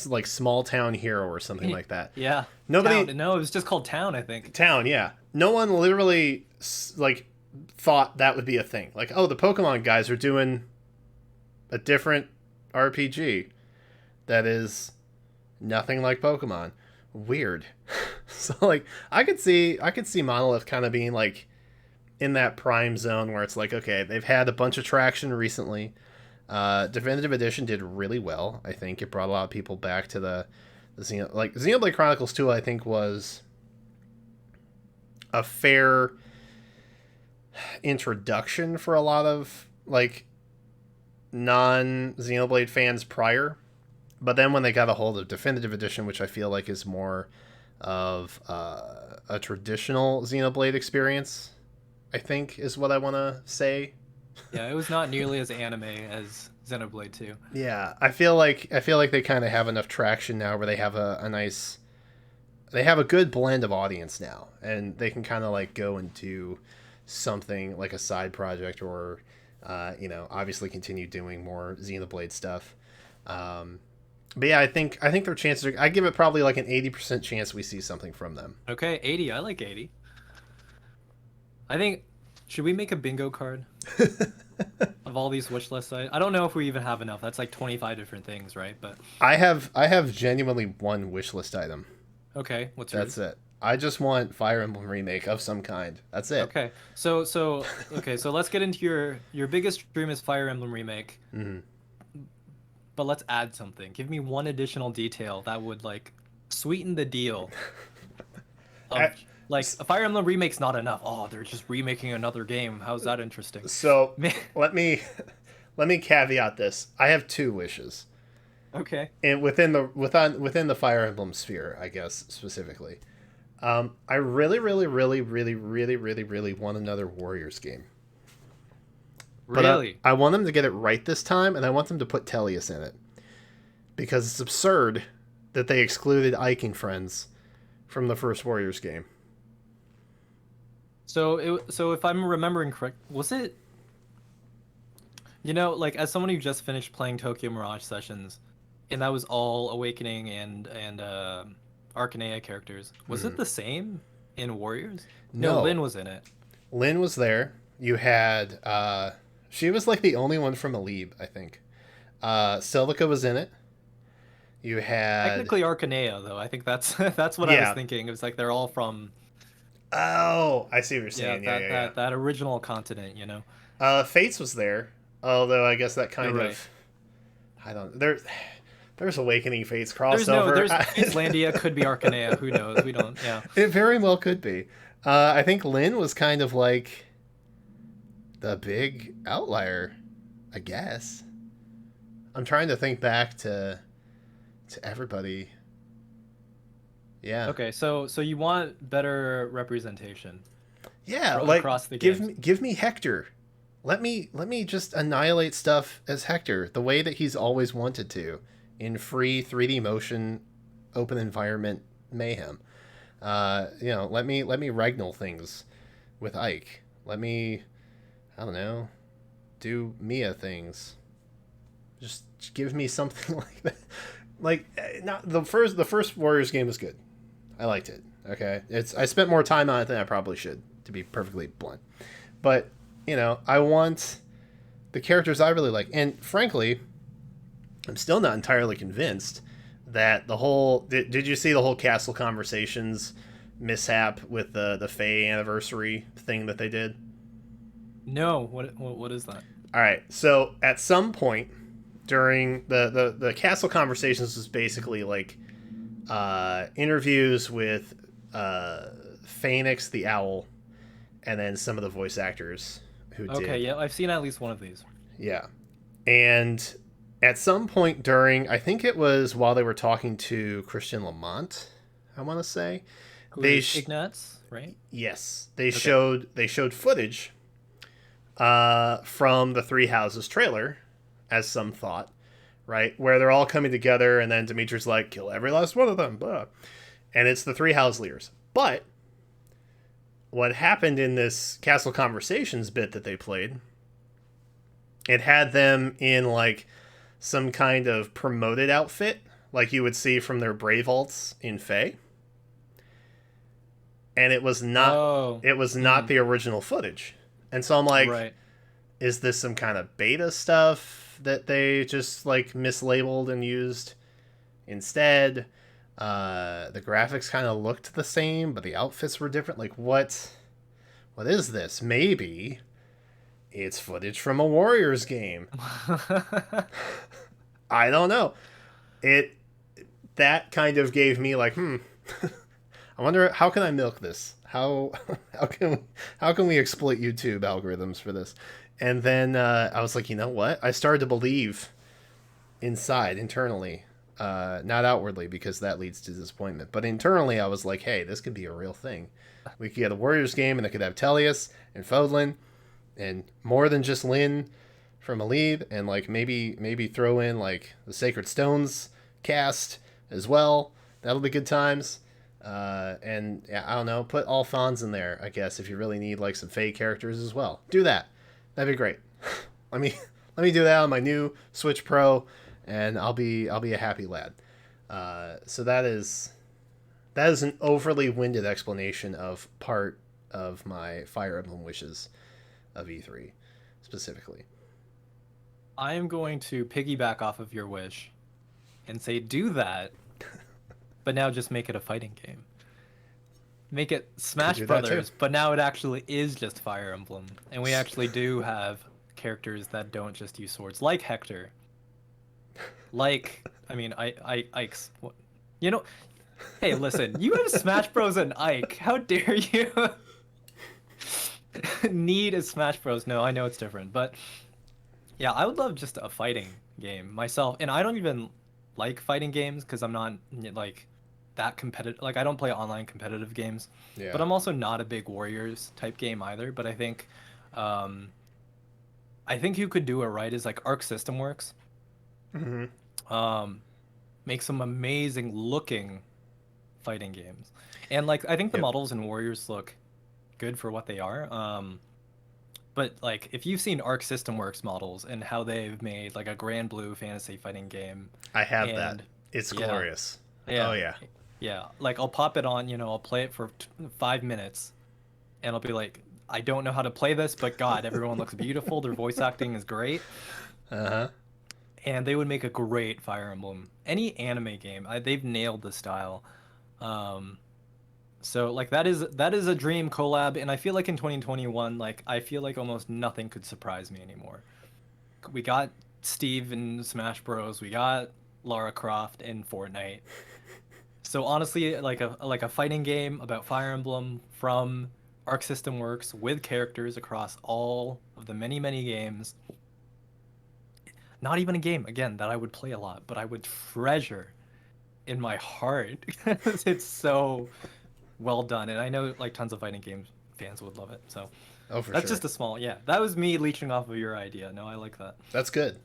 Like Small Town Hero or something like that. Yeah. Nobody. Town. No, it was just called Town, I think. Town, yeah. No one literally like thought that would be a thing. Like, oh, the Pokemon guys are doing a different RPG that is nothing like Pokemon. Weird. So like, I could see Monolith kind of being like in that prime zone where it's like, okay, they've had a bunch of traction recently. Definitive Edition did really well. I think it brought a lot of people back to the Xenoblade Chronicles 2, I think, was a fair introduction for a lot of like non-Xenoblade fans prior. But then when they got a hold of Definitive Edition, which I feel like is more of a traditional Xenoblade experience, I think is what I want to say. Yeah, it was not nearly as anime as Xenoblade 2. Yeah, I feel like they kind of have enough traction now where they have they have a good blend of audience now, and they can kind of like go and do something like a side project or obviously continue doing more Xenoblade stuff. But yeah, I think their chances are, I give it probably like an 80% chance we see something from them. Okay, 80. I like 80. I think, should we make a bingo card of all these wish lists? I don't know if we even have enough. That's like 25 different things, right? But I have genuinely one wish list item. Okay, what's yours? That's it. I just want Fire Emblem remake of some kind. That's it. Okay, so let's get into your biggest dream is Fire Emblem remake. Mm-hmm. But let's add something. Give me one additional detail that would like sweeten the deal. Like a Fire Emblem remake's not enough. Oh, they're just remaking another game. How's that interesting? So let me caveat this. I have two wishes. Okay. And within the Fire Emblem sphere, I guess specifically, I really want another Warriors game. Really? But I want them to get it right this time, and I want them to put Tellius in it. Because it's absurd that they excluded Ike and friends from the first Warriors game. So if I'm remembering correct, was it... like, as someone who just finished playing Tokyo Mirage Sessions, And that was all Awakening and Arcanea characters. Was it the same in Warriors? No, No, Lynn was in it. Lynn was there. You had she was like the only one from Alib, I think. Celica was in it. You had Technically Arcanea, though. I think that's that's what I was yeah. thinking. It was like they're all from Oh, I see what you're yeah saying. Yeah, that yeah, yeah. that that original continent. You know. Fates was there, although I guess that You're kind right. of I don't there. There's Awakening Fates There's crossover. Icelandia could be Arcanea. Who knows? We don't. Yeah. It very well could be. I think Lynn was kind of like the big outlier, I guess. I'm trying to think back to everybody. Yeah. Okay, so you want better representation Yeah, like across the games. give me Hector. Let me just annihilate stuff as Hector, the way that he's always wanted to, in free 3D motion, open environment mayhem. Let me Regnal things with Ike. Let me, I don't know, do Mia things. Just give me something like that. Like not the first Warriors game was good. I liked it. Okay, I spent more time on it than I probably should, to be perfectly blunt. But I want the characters I really like, and frankly, I'm still not entirely convinced that the whole. Did you see the whole Castle Conversations mishap with the Fae anniversary thing that they did? No, what is that? All right, so at some point during the Castle Conversations was basically like interviews with Phoenix the Owl, and then some of the voice actors who did. Okay, yeah, I've seen at least one of these. Yeah. And at some point during, I think it was while they were talking to Christian Lamont, I want to say, Who they is Ignatz, right? yes, they showed footage from the Three Houses trailer, as some thought, right, where they're all coming together, and then Dimitri's like, kill every last one of them, blah. And it's the Three House leaders. But what happened in this Castle Conversations bit that they played, it had them in like some kind of promoted outfit, like you would see from their Brave Alts in Fae. And it was not the original footage. And so I'm like, right. Is this some kind of beta stuff that they just like mislabeled and used instead? The graphics kind of looked the same, but the outfits were different. Like what is this? Maybe it's footage from a Warriors game. I don't know. That kind of gave me like, I wonder how can I milk this? How can we exploit YouTube algorithms for this? And then I was like, you know what? I started to believe internally, not outwardly because that leads to disappointment, but internally I was like, hey, this could be a real thing. We could get a Warriors game and it could have Tellius and Fodlin and more than just Lynn from Alib, and like maybe throw in like the Sacred Stones cast as well. That'll be good times. And yeah, I don't know, put all Fawns in there, I guess, if you really need like some Fae characters as well. Do that. That'd be great. let me do that on my new Switch Pro, and I'll be a happy lad. So that is an overly winded explanation of part of my Fire Emblem wishes of E3 specifically. I am going to piggyback off of your wish and say do that, but now just make it a fighting game. Make it Smash Brothers, but now it actually is just Fire Emblem, and we actually do have characters that don't just use swords, like Hector. Like, I mean, Ike's. You know, hey, listen, you have Smash Bros. And Ike. How dare you? Need is Smash Bros. No, I know it's different, but yeah, I would love just a fighting game myself, and I don't even like fighting games because I'm not like that competitive. Like, I don't play online competitive games, but I'm also not a big Warriors type game either. But I think you could do it right is like Arc System Works. Make some amazing looking fighting games, and like I think the models in Warriors look good for what they are. But like, if you've seen Arc System Works models and how they've made like a Grand Blue fantasy fighting game, I have that. and It's yeah, glorious. Oh yeah, yeah. yeah, like I'll pop it on, I'll play it for 5 minutes, and I'll be like, I don't know how to play this, but God, everyone looks beautiful. Their voice acting is great, Uh-huh. and they would make a great Fire Emblem. Any anime game, they've nailed the style. Um, So like that is a dream collab, and I feel like in 2021, like I feel like almost nothing could surprise me anymore. We got Steve in Smash Bros. We got Lara Croft in Fortnite. So honestly, like a fighting game about Fire Emblem from Arc System Works with characters across all of the many many games. Not even a game again that I would play a lot, but I would treasure in my heart because it's so well done, and I know like tons of fighting games fans would love it. So Oh, for that's sure. just a small, yeah. That was me leeching off of your idea. No, I like that. That's good.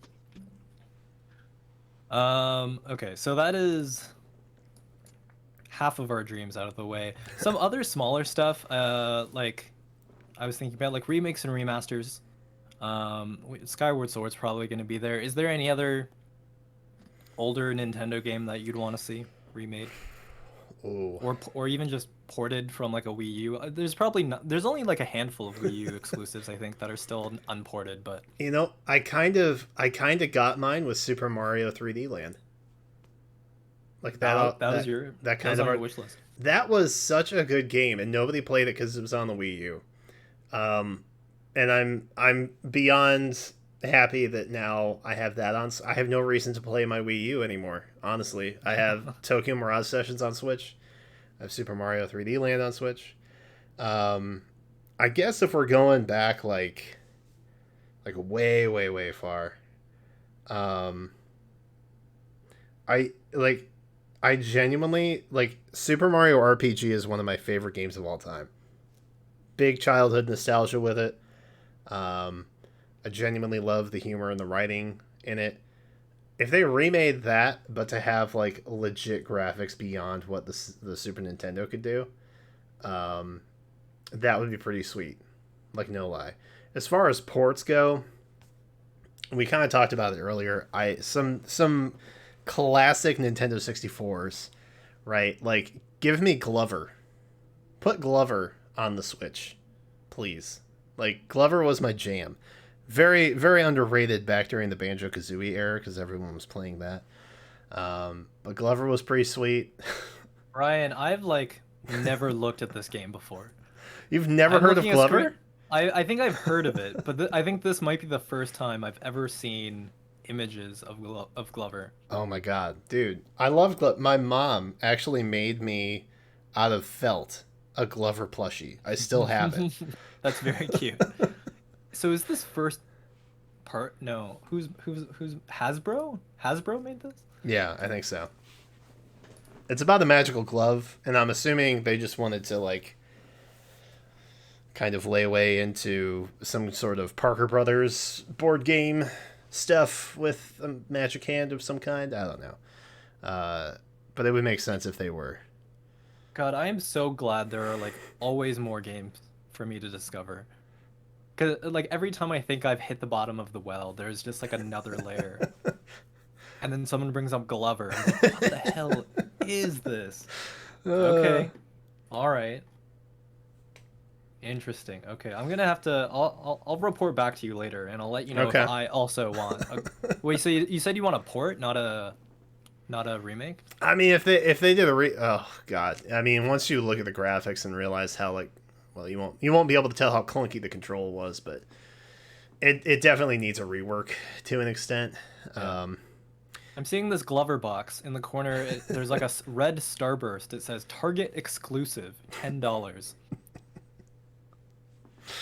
Okay, so that is half of our dreams out of the way. Some other smaller stuff, like I was thinking about like remakes and remasters. Skyward Sword's probably going to be there. Is there any other older Nintendo game that you'd want to see remade? Ooh. Or even just ported from like a Wii U. There's probably not, there's only like a handful of Wii U exclusives I think that are still unported, but I kind of got mine with Super Mario 3D Land. Like that was your that that kind was of on your art. wish list. That was such a good game, and nobody played it because it was on the Wii U. Um, and I'm beyond happy that now I have that on. I have no reason to play my Wii U anymore. Honestly, I have Tokyo Mirage Sessions on Switch. I have Super Mario 3D Land on Switch. Um, I guess if we're going back like way way way far, um, I like I genuinely like Super Mario RPG is one of my favorite games of all time. Big childhood nostalgia with it. Um, I genuinely love the humor and the writing in it. If they remade that, but to have like legit graphics beyond what the Super Nintendo could do, um, that would be pretty sweet. Like no lie. As far as ports go, we kind of talked about it earlier. Some classic Nintendo 64s, right? Like give me Glover. Put Glover on the Switch, please. Like Glover was my jam. Very very underrated back during the Banjo Kazooie era because everyone was playing that. But Glover was pretty sweet. Ryan, I've like never looked at this game before. You've never I'm heard of looking at screen. Glover? I think I've heard of it, but I think this might be the first time I've ever seen images of Glover. Oh my god, dude! I love My mom actually made me out of felt a Glover plushie. I still have it. That's very cute. So is this first part? No. Who's Hasbro? Hasbro made this? Yeah, I think so. It's about a magical glove, and I'm assuming they just wanted to like kind of lay way into some sort of Parker Brothers board game stuff with a magic hand of some kind. I don't know. But it would make sense if they were. God, I am so glad there are like always more games for me to discover. Cause like every time I think I've hit the bottom of the well, there's just like another layer. And then someone brings up Glover. I'm like, what the hell is this? Okay. All right. Interesting. Okay, I'm gonna have to. I'll report back to you later, and I'll let you know Okay. if I also want. Wait, so you said you want a port, not a remake? I mean, if they did oh god, I mean, once you look at the graphics and realize how like, well, you won't be able to tell how clunky the control was, but it definitely needs a rework to an extent. Yeah. I'm seeing this Glover box in the corner. There's like a red starburst. It says Target exclusive, $10.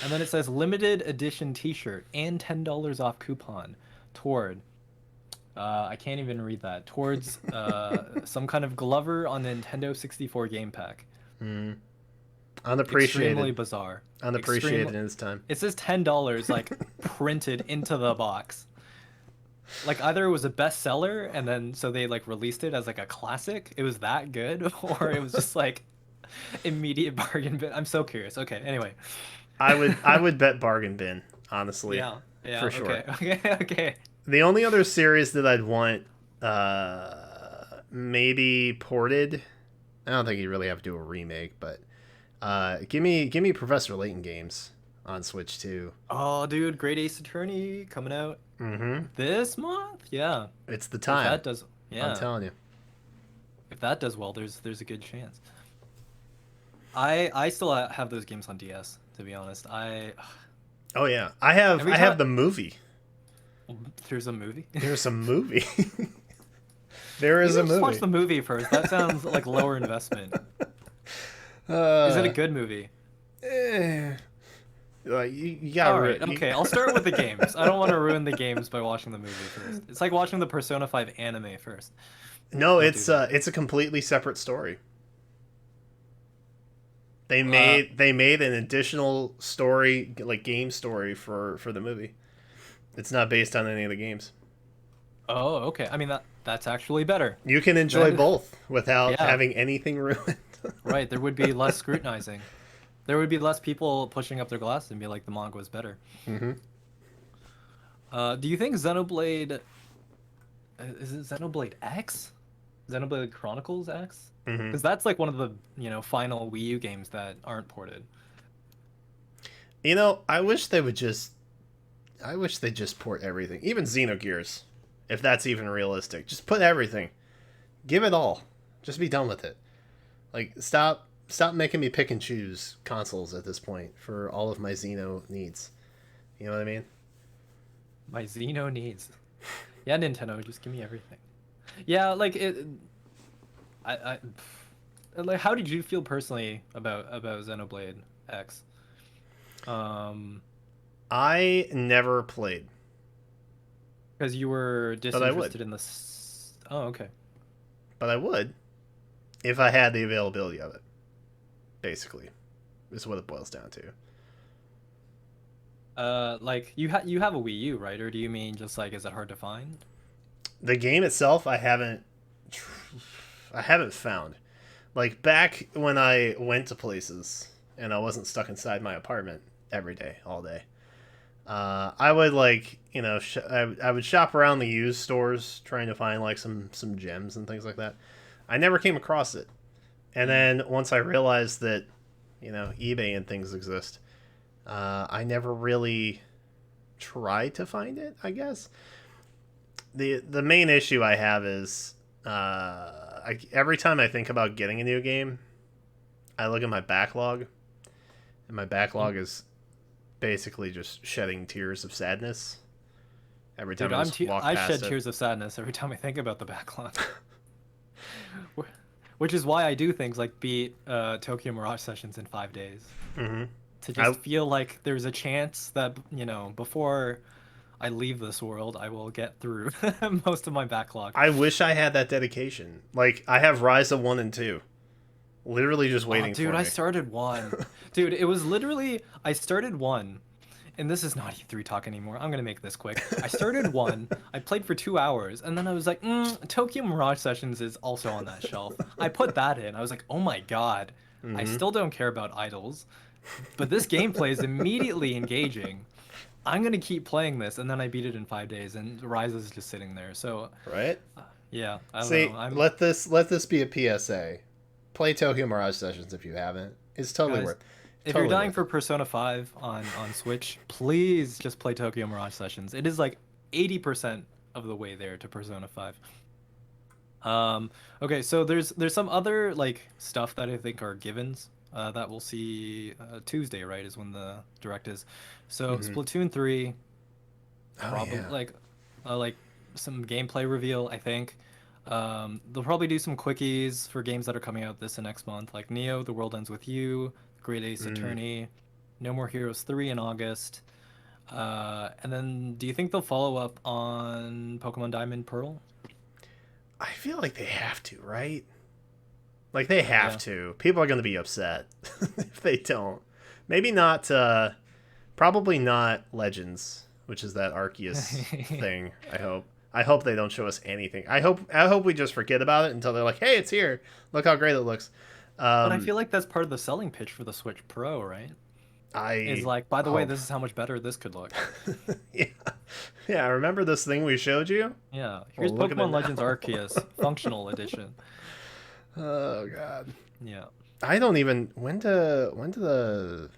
And then it says limited edition T-shirt and $10 off coupon toward. I can't even read that. Towards some kind of Glover on Nintendo 64 game pack. Unappreciated. Extremely bizarre. Unappreciated in its time. It says $10 like printed into the box. Like either it was a bestseller and then so they like released it as like a classic. It was that good, or it was just like immediate bargain bin. I'm so curious. Okay, anyway. I would bet bargain bin. honestly, Yeah. Yeah. for sure. Okay. Okay. Okay. The only other series that I'd want maybe ported. I don't think you really have to do a remake, but give me Professor Layton games on Switch too. Oh, dude, Great Ace Attorney coming out Mm-hmm. this month. Yeah. It's the If time. that does, I'm yeah. telling you. If that does well, there's a good chance. I still have those games on DS. To be honest, Oh yeah, I have every I have time the movie. there's a movie. There's a movie. There You is a can just watch movie. the movie first. That sounds like lower investment. Is it a Uh, good movie? eh, like you All gotta. right, okay. I'll start with the games. I don't want to ruin the games by watching the movie first. It's like watching the Persona 5 anime first. No, Don't do that. it's a completely separate story. They Uh, made an additional story, like game story for the movie. It's not based on any of the games. oh, okay. I mean that's actually better. You can enjoy Then, both without yeah, having anything ruined. right. There would be less scrutinizing. There would be less people pushing up their glasses and be like, the manga was better. Hmm. Do you think Xenoblade is it Xenoblade X? Xenoblade Chronicles X? Hmm. Because that's like one of the final Wii U games that aren't ported. You know, I wish they would just. I wish they just port everything, even Xenogears, if that's even realistic. Just put everything, give it all. Just be done with it. Like stop making me pick and choose consoles at this point for all of my Xeno needs. You know what I mean? My Xeno needs. Yeah, Nintendo, just give me everything. Yeah, like it. Like, how did you feel personally about Xenoblade X? Um, I never played, because you were but I would. disinterested in Oh, okay. But I would if I had the availability of it. Basically, is what it boils down to. Like you have a Wii U, right? Or do you mean just like is it hard to find? The game itself, I haven't found. Like back when I went to places and I wasn't stuck inside my apartment every day, all day. I would like I would shop around the used stores trying to find like some gems and things like that. I never came across it, and then once I realized that eBay and things exist, I never really tried to find it. I guess the main issue I have is every time I think about getting a new game, I look at my backlog, and my backlog is basically just shedding tears of sadness every time Dude, I just walk I past shed it. tears of sadness every time I think about the backlog. Which is why I do things like beat Tokyo Mirage Sessions in 5 days. Hmm. To just feel like there's a chance that, before I leave this world, I will get through most of my backlog. I wish I had that dedication. Like I have Rise of 1 and 2, literally just Oh, waiting dude, for I me. started one. Dude, it was literally I started one, and this is not E3 talk anymore. I'm gonna make this quick. I started one. I played for 2 hours, and then I was like, Tokyo Mirage Sessions is also on that shelf. I put that in. I was like, oh my god, I Hmm. still don't care about idols, but this gameplay is immediately engaging. I'm gonna keep playing this, and then I beat it in 5 days, and Rise is just sitting there. So, Right? yeah, I don't See, know. I'm let this be a PSA. Play Tokyo Mirage Sessions if you haven't. It's totally guys. worth. If you're Totally dying worth for it. Persona 5 on Switch, please just play Tokyo Mirage Sessions. It is like 80% of the way there to Persona 5. Okay, so there's some other like stuff that I think are givens that we'll see Tuesday, right, is when the direct is. So Hmm. Splatoon 3, Oh probably yeah. like some gameplay reveal, I think. They'll probably do some quickies for games that are coming out this and next month, like Neo, The World Ends With You, Great Ace Mm. Attorney, No More Heroes 3 in August. And then do you think they'll follow up on Pokemon Diamond Pearl? I feel like they have to, right? Like they have Yeah. to. People are going to be upset if they don't. Maybe not. Probably not Legends, which is that Arceus thing. I hope. I hope they don't show us anything. I hope we just forget about it until they're like, "Hey, it's here. Look how great it looks." But I Um, feel like that's part of the selling pitch for the Switch Pro, right? Is I like, by the way, hope. this is how much better this could look. Yeah. Yeah, remember this thing we showed you? Yeah, here's Well, look at it Pokemon Legends now. Arceus Functional Edition. Oh god. Yeah. I don't even when does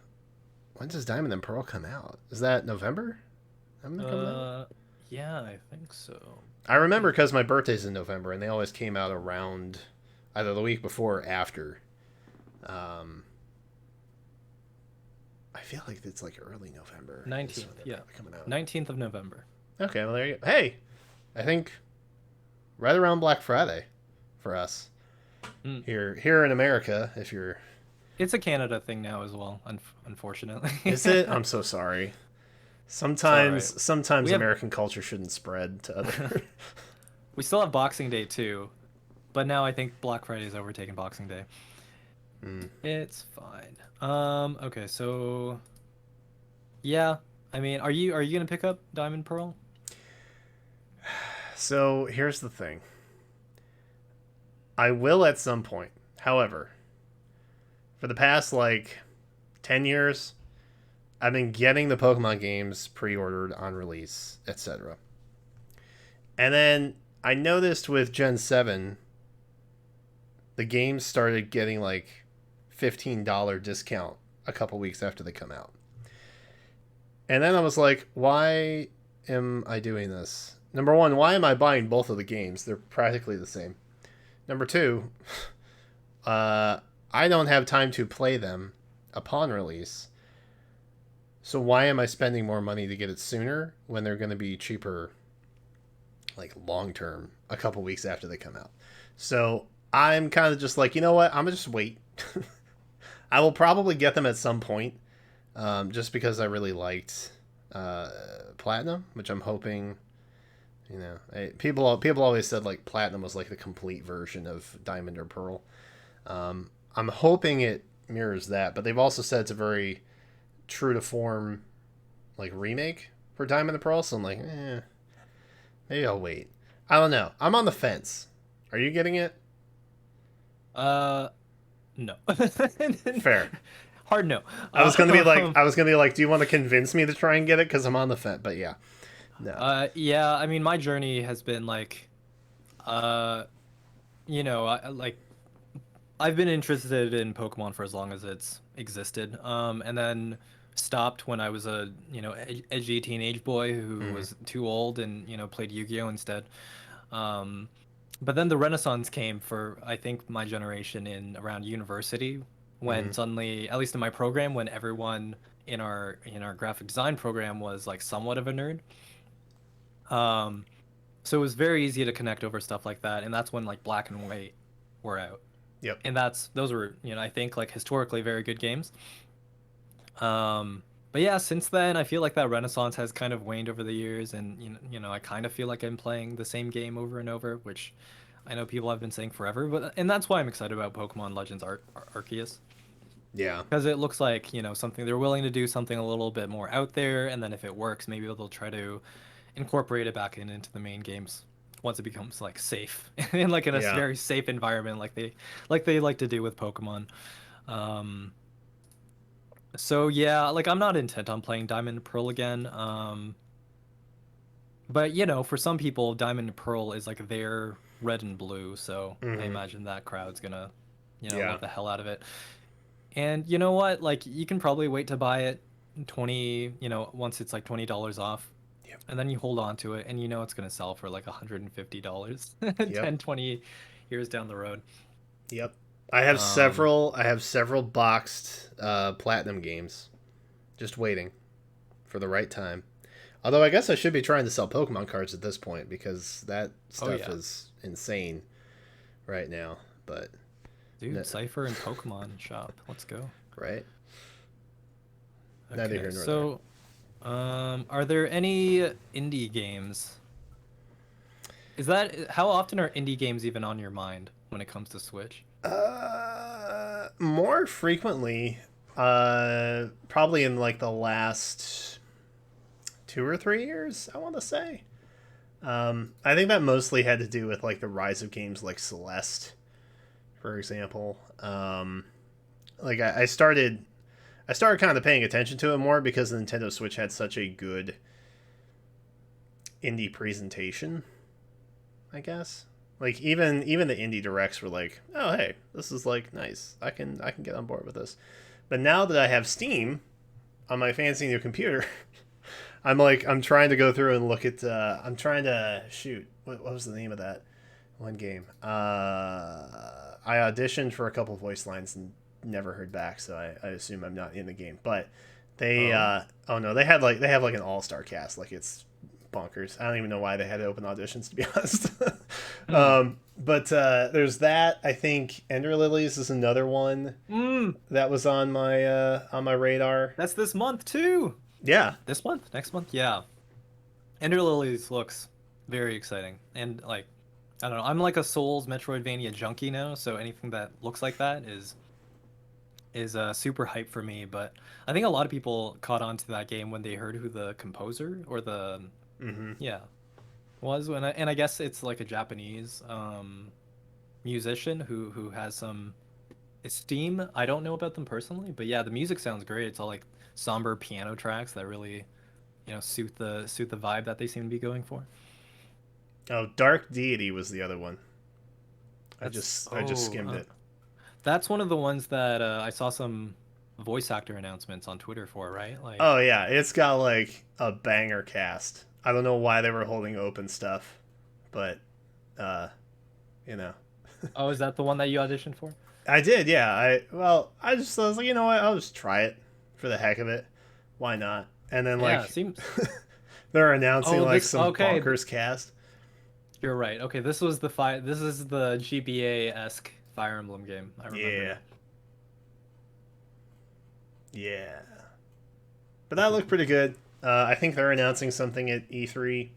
Diamond and Pearl come out? Is that November? When that comes out? Uh, yeah, I think so. I remember because my birthday's in November, and they always came out around either the week before or after. Um, I feel like it's like early November. is 19th, when they're yeah. probably coming out. 19th of November. Okay, well there you go. Hey, I think right around Black Friday for us Mm. here in America. If you're, It's a Canada thing now as well, unfortunately. is it? I'm so sorry. It's all right. Sometimes We have American culture shouldn't spread to other. we still have Boxing Day too, but now I think Black Friday's overtaken Boxing Day. Mm. It's fine. Okay, so yeah, I mean, are you gonna pick up Diamond Pearl? So here's the thing. I will at some point. However, for the past like 10 years, I've been getting the Pokemon games pre-ordered on release, etc. And then I noticed with Gen 7, the games started getting like $15 discount a couple weeks after they come out. And then I was like, why am I doing this? Number one, why am I buying both of the games? They're practically the same. Number two, I don't have time to play them upon release. So why am I spending more money to get it sooner when they're going to be cheaper, like long term, a couple weeks after they come out? So I'm kind of just like, you know what? I'm going to just wait. I will probably get them at some point, just because I really liked Platinum, which I'm hoping. You know, people always said like Platinum was like the complete version of Diamond or Pearl. I'm hoping it mirrors that, but they've also said it's a very true to form like remake for Diamond and Pearl. So I'm like, maybe I'll wait. I don't know. I'm on the fence. Are you getting it? No. Fair. Hard no. I was gonna be like, do you want to convince me to try and get it? Because I'm on the fence. But yeah, no. Yeah, I mean, my journey has been like, uh, like I've been interested in Pokemon for as long as it's existed. And then stopped when I was a, edgy teenage boy who was too old and, played Yu-Gi-Oh instead. But then the Renaissance came for, I think, my generation in around university when suddenly, at least in my program, when everyone in our graphic design program was like somewhat of a nerd. So it was very easy to connect over stuff like that, and that's when like Black and White were out. Yep. And those were, I think like historically very good games. But yeah, since then I feel like that renaissance has kind of waned over the years, and I kind of feel like I'm playing the same game over and over, which I know people have been saying forever, and that's why I'm excited about Pokemon Legends Arceus. Yeah. Because it looks like, something they're willing to do something a little bit more out there, and then if it works, maybe they'll try to incorporate it back into the main games once it becomes like safe and like in a Yeah. very safe environment like they like to do with Pokemon. So yeah, like I'm not intent on playing Diamond and Pearl again. But for some people, Diamond and Pearl is like their red and blue, so I imagine that crowd's gonna, Yeah. love the hell out of it. And you know what? Like you can probably wait to buy it 20, once it's like $20 off. Yep. And then you hold on to it and it's gonna sell for like $150 Yep. 10, 20 years down the road. Yep. I have several boxed platinum games just waiting for the right time. Although I guess I should be trying to sell Pokemon cards at this point because that stuff is insane right now. But dude, Cypher and Pokemon shop. Let's go. Right? Okay, Neither here nor so are there any indie games? How often are indie games even on your mind when it comes to Switch? More frequently, probably in like the last 2 or 3 years, I want to say. I think that mostly had to do with like the rise of games like Celeste, for example. Like I started I started kind of paying attention to it more because the Nintendo Switch had such a good indie presentation, I guess. Like even the indie directs were like, "Oh, hey, this is like nice. I can get on board with this." But now that I have Steam on my fancy new computer, I'm trying to go through and look at I'm trying to shoot. What was the name of that one game? I auditioned for a couple voice lines and never heard back, so I assume I'm not in the game. But they oh no, they have like an all-star cast, like it's bonkers. I don't even know why they had to open auditions, to be honest. But there's that. I think Ender Lilies is another one that was on my radar. That's this month too. Yeah. This month? Next month? Yeah. Ender Lilies looks very exciting. And like I don't know, I'm like a Souls Metroidvania junkie now, so anything that looks like that is super hype for me. But I think a lot of people caught on to that game when they heard who the composer or the yeah was, and I guess it's like a Japanese musician who has some esteem. I don't know about them personally, but yeah, the music sounds great. It's all like somber piano tracks that really, suit the vibe that they seem to be going for. Oh, Dark Deity was the other one. I just skimmed it. That's one of the ones that I saw some voice actor announcements on Twitter for, right? Like, oh yeah, it's got like a banger cast. I don't know why they were holding open stuff, but you know. Oh, is that the one that you auditioned for? I did, yeah. I was like, you know what? I'll just try it for the heck of it. Why not? And then like, yeah, seems they're announcing some bonkers cast. You're right. Okay, this is the GBA-esque Fire Emblem game. I remember. Yeah. But that looked pretty good. I think they're announcing something at E3.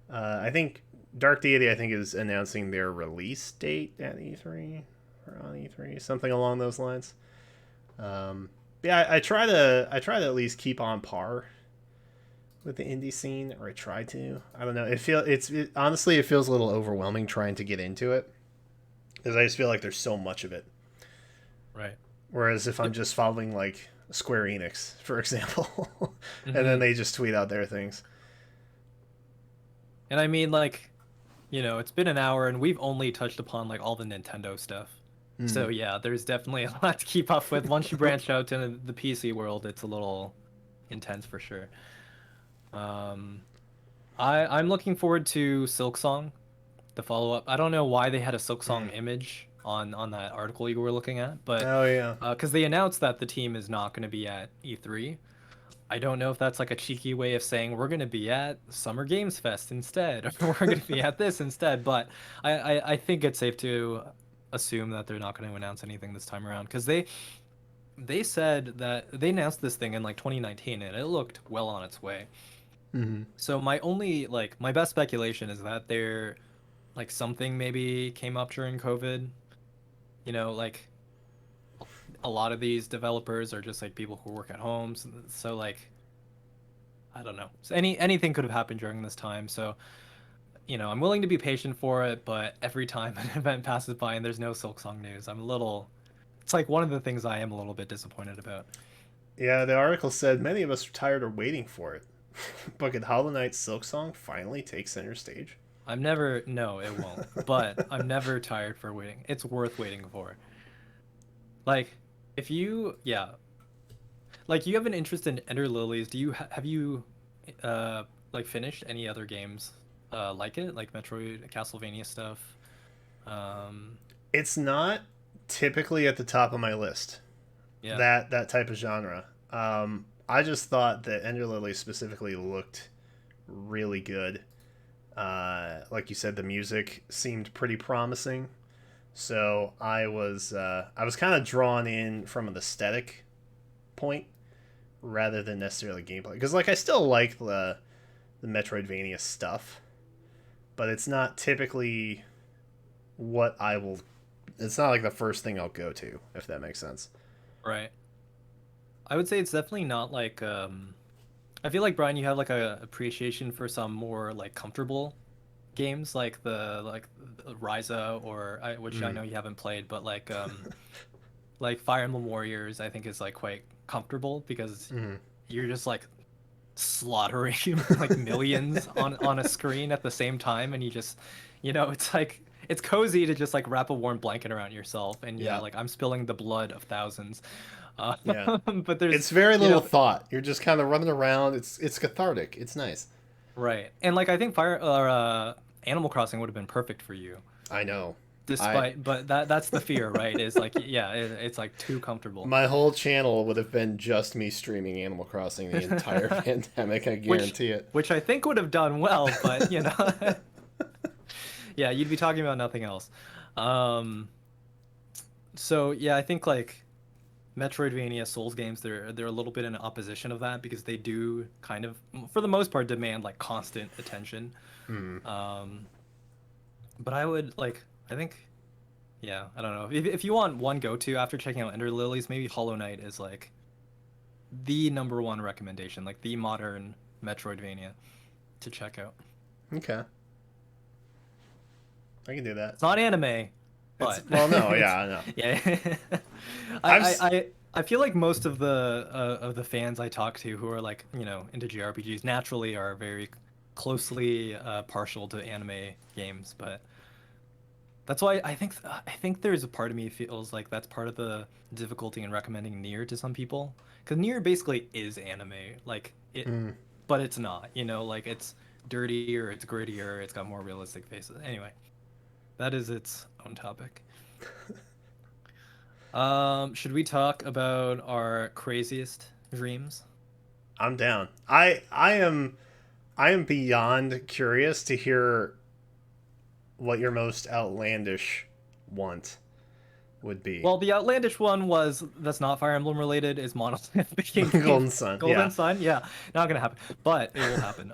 I think Dark Deity, is announcing their release date at E3 or on E3, something along those lines. Yeah, I try to at least keep on par with the indie scene, or I try to. I don't know. Honestly, it feels a little overwhelming trying to get into it, because I just feel like there's so much of it. Right. Whereas if I'm just following like Square Enix, for example, and then they just tweet out their things. And I mean, like, it's been an hour and we've only touched upon like all the Nintendo stuff. So yeah, there's definitely a lot to keep up with. Once you branch out to the PC world, it's a little intense for sure. I'm looking forward to Silksong, the follow-up. I don't know why they had a Silksong image on that article you were looking at, but oh yeah, because they announced that the team is not going to be at E3. I don't know if that's like a cheeky way of saying we're going to be at Summer Games Fest instead, or we're going to be at this instead. But I think it's safe to assume that they're not going to announce anything this time around, because they said that they announced this thing in like 2019 and it looked well on its way. So my best speculation is that they're like something maybe came up during COVID. Like a lot of these developers are just like people who work at home. So like, I don't know. So anything could have happened during this time. So, I'm willing to be patient for it, but every time an event passes by and there's no Silksong news, it's like one of the things I am a little bit disappointed about. Yeah, the article said many of us are tired of waiting for it. But could Hollow Knight's Silksong finally take center stage? No, it won't. But I'm never tired for waiting. It's worth waiting for. Like, if you have an interest in Ender Lilies, have you like finished any other games like it, like Metroid, Castlevania stuff? It's not typically at the top of my list. Yeah. That type of genre. I just thought that Ender Lilies specifically looked really good. Like you said, the music seemed pretty promising. So I was kind of drawn in from an aesthetic point rather than necessarily gameplay. Because like I still like the Metroidvania stuff, but it's not typically what I will. It's not like the first thing I'll go to, if that makes sense. Right. I would say it's definitely not like I feel like, Brian, you have like a appreciation for some more like comfortable games like the Ryza which I know you haven't played, but like like Fire Emblem Warriors I think is like quite comfortable because Mm-hmm. you're just like slaughtering like millions on a screen at the same time, and you just, it's like it's cozy to just like wrap a warm blanket around yourself, and yeah, Yeah. like I'm spilling the blood of thousands. Yeah. But there's, It's very you little know, thought. You're just kind of running around. It's cathartic. It's nice. right. And like I think Fire or Animal Crossing would have been perfect for you. I know. I Despite, but that's the fear, right? Is like, yeah, it's like too comfortable. My whole channel would have been just me streaming Animal Crossing the entire pandemic. I which guarantee it. which I think would have done well, but yeah, you'd be talking about nothing else. Um, so yeah, I think like Metroidvania Souls games, they're a little bit in opposition of that because they do kind of, for the most part, demand like constant attention. Hmm. Um, but I would like, I think, yeah, I don't know. If you want one go-to after checking out Ender Lilies, maybe Hollow Knight is like the number one recommendation, like the modern Metroidvania to check out. Okay. I can do that. It's not anime, but Well, no, yeah, I know. yeah. I've I feel like most of the fans I talk to who are like, into JRPGs naturally are very closely partial to anime games, but that's why I think there's a part of me feels like that's part of the difficulty in recommending Nier to some people, because Nier basically is anime, like it, Mm. but it's not, like it's dirtier, it's grittier, it's got more realistic faces. Anyway, that is its own topic. Should we talk about our craziest dreams? I'm down. I am beyond curious to hear what your most outlandish want would be. Well, the outlandish one was that's not Fire Emblem related is Monolith making Golden Sun. Golden Yeah. Sun. Yeah, not gonna happen, but it will happen.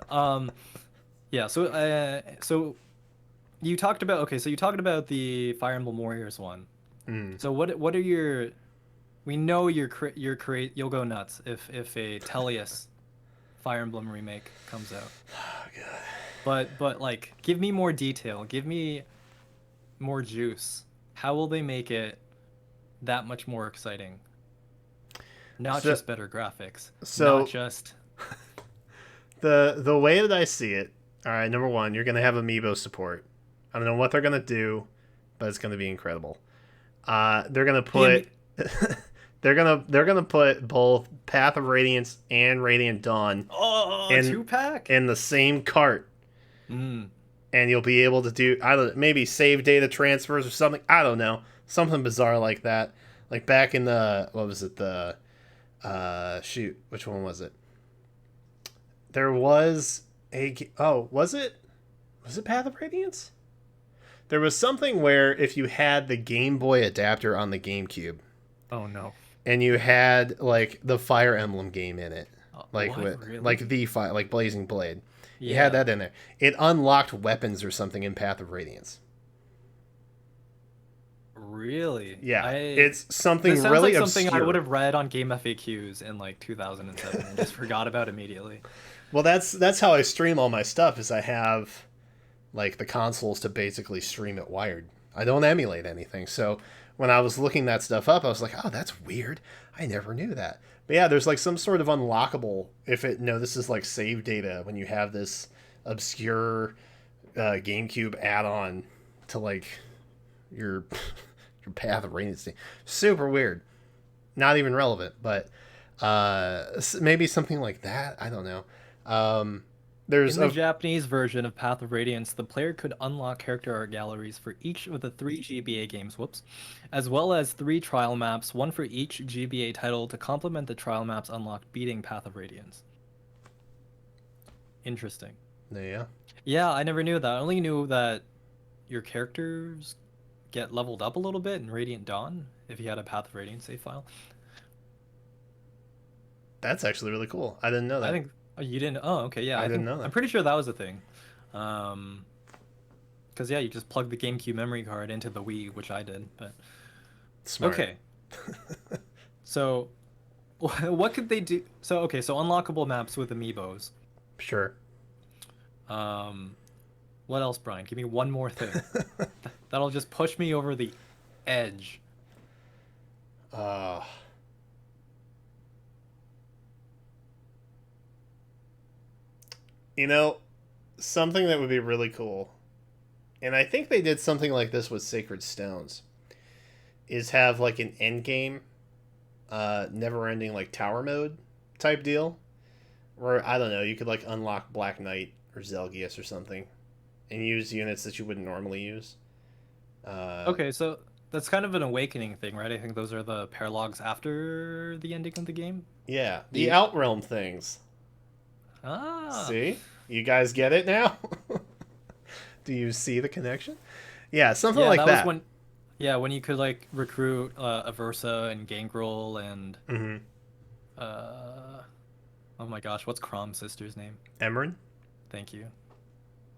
Yeah. So you talked about So you talked about the Fire Emblem Warriors one. Mm. So what are your? We know you'll go nuts if a Tellius Fire Emblem remake comes out. Oh, God. But like, give me more detail. Give me more juice. How will they make it that much more exciting? Not just better graphics. So not just the way that I see it. All right, number one, you're gonna have amiibo support. I don't know what they're gonna do, but it's gonna be incredible. They're gonna put they're gonna put both Path of Radiance and Radiant Dawn in 2-pack in the same cart. Mm. And you'll be able to do maybe save data transfers or something. I don't know, something bizarre like that. Like back in the shoot, which one was it? There was was it Path of Radiance? There was something where if you had the Game Boy adapter on the GameCube, Oh no. and you had like the Fire Emblem game in it, like what? with Really? like the fire, like Blazing Blade. You Yeah. had that in there. It unlocked weapons or something in Path of Radiance. Really? Yeah, it's something This sounds really like something obscure. I would have read on Game FAQs in like 2007 and just forgot about immediately. Well, that's how I stream all my stuff. Is I have like the consoles to basically stream it wired. I don't emulate anything. So when I was looking that stuff up, I was like, oh, that's weird. I never knew that. But yeah, there's like some sort of unlockable. If it this is like save data when you have this obscure GameCube add-on to like your Path of Radiance thing. Super weird. Not even relevant, but maybe something like that. I don't know. There's In the Japanese version of Path of Radiance, the player could unlock character art galleries for each of the 3 GBA games, as well as 3 trial maps, one for each GBA title to complement the trial maps unlocked beating Path of Radiance. Interesting. Yeah. Yeah, I never knew that. I only knew that your characters get leveled up a little bit in Radiant Dawn if you had a Path of Radiance save file. That's actually really cool. I didn't know that. I think you didn't. Oh, okay, yeah. I didn't know that. I'm pretty sure that was a thing. Because yeah, you just plug the GameCube memory card into the Wii, which I did. But Smart. okay. So, what could they do? So unlockable maps with amiibos. Sure. What else, Brian? Give me one more thing. That'll just push me over the edge. You know, something that would be really cool, and I think they did something like this with Sacred Stones, is have like an end game, never ending like tower mode type deal, where I don't know, you could like unlock Black Knight or Zelgius or something, and use units that you wouldn't normally use. Uh, Okay, so that's kind of an awakening thing, right? I think those are the paralogs after the ending of the game. yeah, the The Outrealm things. ah, See, you guys get it now. Do you see the connection? Yeah, something yeah, like that was that. when, yeah, when you could like recruit Aversa and Gangrel and Mm-hmm. uh, oh my gosh, what's Crom's sister's name? Emran. Thank you.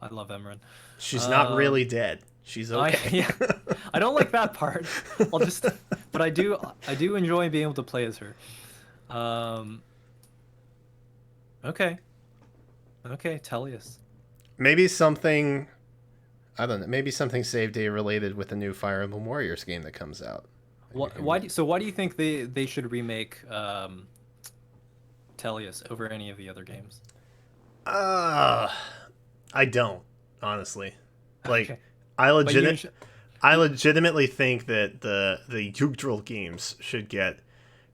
I love Emran. She's not Um, really dead. She's I okay. yeah, I don't like that part. I'll just, but I do enjoy being able to play as her. Um, okay, okay, Tellius. Maybe something. I don't know. Maybe something save day related with the new Fire Emblem Warriors game that comes out. You What? can. Why do you think they should remake Tellius over any of the other games? Uh, I don't honestly. Like, Okay, I but you, legit. I you legitimately think that the Yggdrasil games should get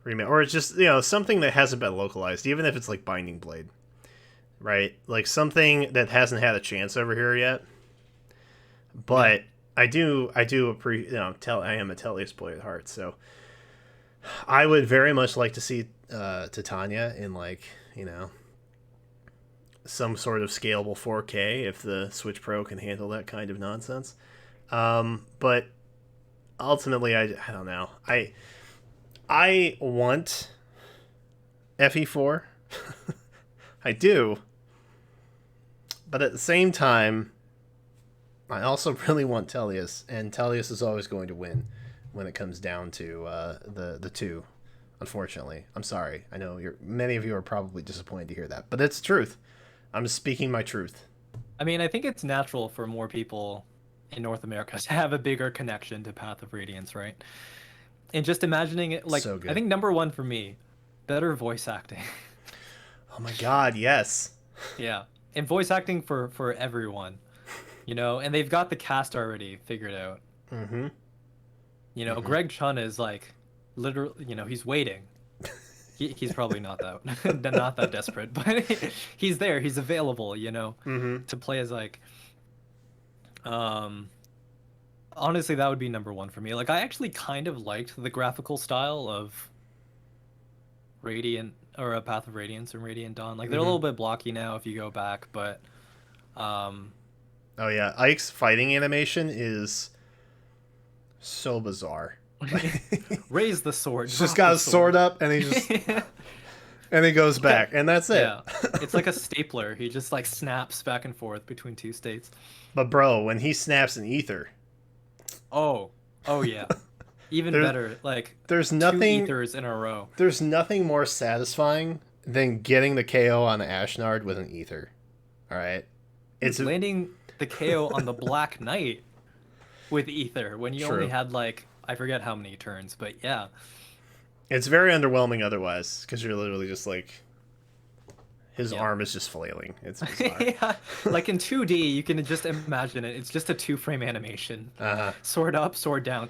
remade, or it's just something that hasn't been localized, even if it's like Binding Blade, right? Like something that hasn't had a chance over here yet. yeah. But I do appreciate. I am a Tellius boy at heart, so I would very much like to see Titania in like some sort of scalable 4K if the Switch Pro can handle that kind of nonsense. But ultimately, I don't know. I want FE4. I do, but at the same time, I also really want Tellius, and Tellius is always going to win when it comes down to the two. Unfortunately, I'm sorry. I know many of you are probably disappointed to hear that, but it's the truth. I'm speaking my truth. I mean, I think it's natural for more people in North America to have a bigger connection to Path of Radiance, right? And just imagining it, like, So I good. think number one for me, better voice acting. Oh my God, yes. Yeah, and voice acting for everyone, and they've got the cast already figured out. Mm-hmm. Mm-hmm. Greg Chun is like, literally, he's waiting. He's probably not that not that desperate, but he's there. He's available, Mm-hmm. to play as like, um, honestly, that would be number one for me. Like, I actually kind of liked the graphical style of Radiant or a Path of Radiance and Radiant Dawn. Like, they're a Mm-hmm. little bit blocky now if you go back, but um, Oh yeah, Ike's fighting animation is so bizarre. raise the sword, He's just drop got the his sword sword. up, and he goes back, and that's it. Yeah, it's like a stapler. He just like snaps back and forth between two states. But bro, when he snaps an ether, Oh, oh yeah. Even there's better, like there's two nothing ethers in a row. there's nothing more satisfying than getting the KO on the Ashnard with an ether. All right, Dude, it's landing the KO on the Black Knight with ether when you only true. had like I forget how many turns, but yeah. It's very underwhelming otherwise because you're literally just like his Yep. arm is just flailing. It's bizarre. Yeah, like in 2D, you can just imagine it. It's just a two-frame animation. Uh huh. Sword up, sword down.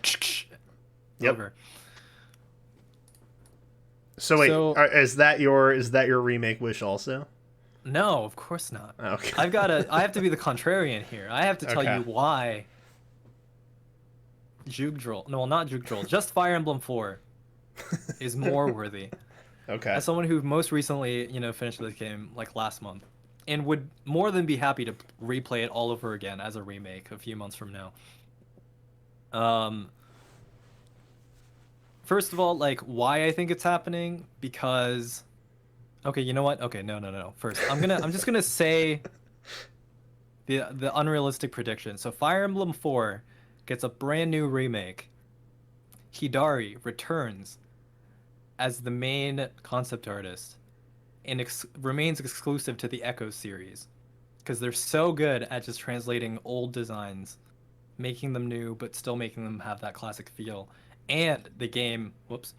Yep. Over. So wait, So, is that your remake wish also? no, of course not. Okay. I have to be the contrarian here. I have to tell Okay. you why Jugdral, no, well, not Jugdral, just Fire Emblem 4 is more worthy. Okay. As someone who most recently, finished this game like last month and would more than be happy to replay it all over again as a remake a few months from now. Um, First of all, like why I think it's happening because okay, you know what? Okay, no, no, no, no. First, I'm just gonna say the unrealistic prediction. So Fire Emblem 4 gets a brand new remake. Hidari returns as the main concept artist and remains exclusive to the Echo series because they're so good at just translating old designs, making them new, but still making them have that classic feel. And the game, whoops,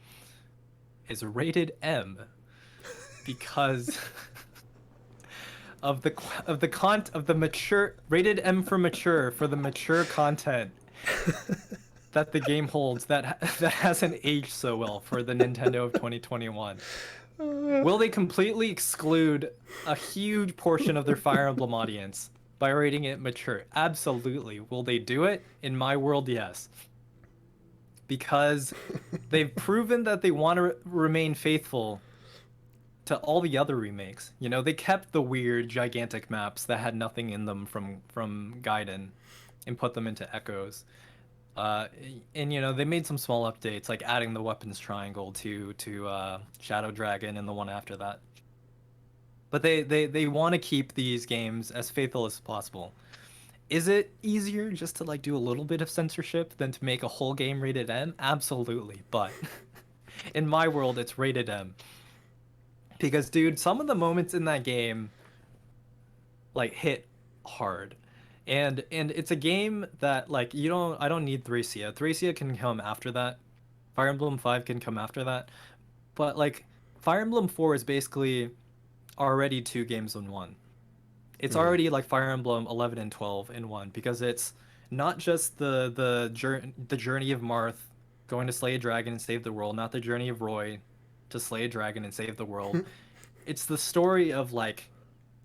is rated M because of the mature rated M for the mature content that the game holds that hasn't aged so well for the Nintendo of 2021. Will they completely exclude a huge portion of their Fire Emblem audience by rating it mature? Absolutely. Will they do it? In my world, yes. Because they've proven that they want to remain faithful to all the other remakes. You know, they kept the weird gigantic maps that had nothing in them from Gaiden and put them into Echoes. And you know, they made some small updates like adding the weapons triangle to Shadow Dragon and the one after that. But they want to keep these games as faithful as possible. Is it easier just to like do a little bit of censorship than to make a whole game rated M? Absolutely. But in my world, it's rated M. Because dude, some of the moments in that game like hit hard. And it's a game that like I don't need Thracia. Thracia can come after that. Fire Emblem 5 can come after that. But like Fire Emblem 4 is basically already two games in one. It's already like Fire Emblem 11 and 12 in one because it's not just the journey of Marth going to slay a dragon and save the world, not the journey of Roy to slay a dragon and save the world. It's the story of like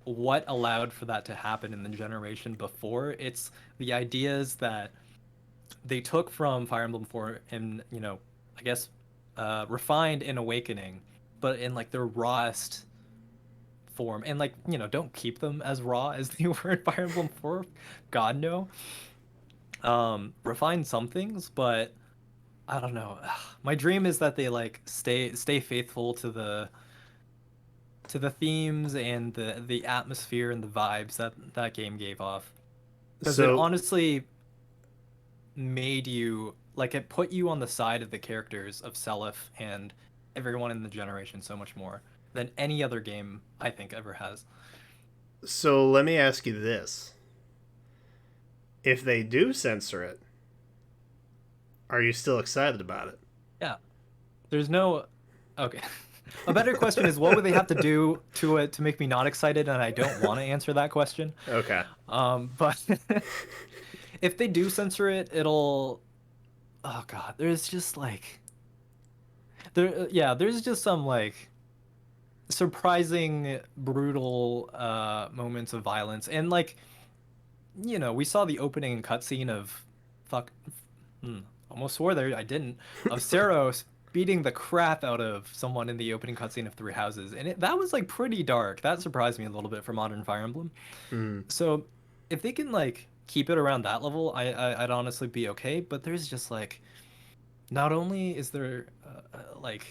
what allowed for that to happen in the generation before. It's the ideas that they took from Fire Emblem 4 and, you know, I guess refined in Awakening, but in like their rawest form. And like, you know, don't keep them as raw as they were in Fire Emblem 4. God, no. Refine some things, but I don't know. My dream is that they like stay faithful to the themes and the atmosphere and the vibes that game gave off. Because it honestly made you like it put you on the side of the characters of Seliph and everyone in the generation so much more than any other game I think ever has. So let me ask you this. If they do censor it, are you still excited about it? Yeah. There's no... Okay. A better question is, what would they have to do to it to make me not excited? And I don't want to answer that question. Okay. But if they do censor it, it'll... Oh, God. There's just, like... there's just some, like... surprising, brutal moments of violence. And, like... You know, we saw the opening cutscene of... almost swore there, I didn't. Of Seros beating the crap out of someone in the opening cutscene of Three Houses. And that was, like, pretty dark. That surprised me a little bit for modern Fire Emblem. So, if they can, like, keep it around that level, I'd honestly be okay. But there's just, like... Not only is there, like...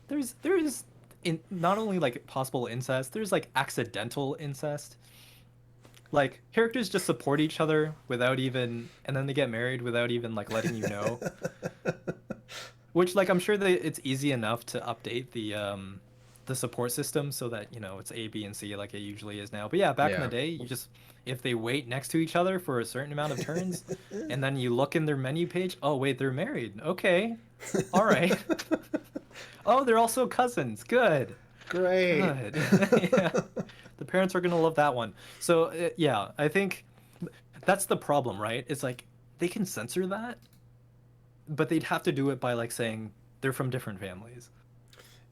There's not only, like, possible incest, there's, like, accidental incest. Like, characters just support each other without even... And then they get married without even, like, letting you know. Which, like, I'm sure that it's easy enough to update the support system so that, you know, it's A, B, and C like it usually is now. But yeah, back in the day, you just... If they wait next to each other for a certain amount of turns, and then you look in their menu page, oh, wait, they're married. Okay. All right. Oh, they're also cousins. Good. Great. Good. Yeah. The parents are going to love that one. So, yeah, I think that's the problem, right? It's like they can censor that, but they'd have to do it by like saying they're from different families.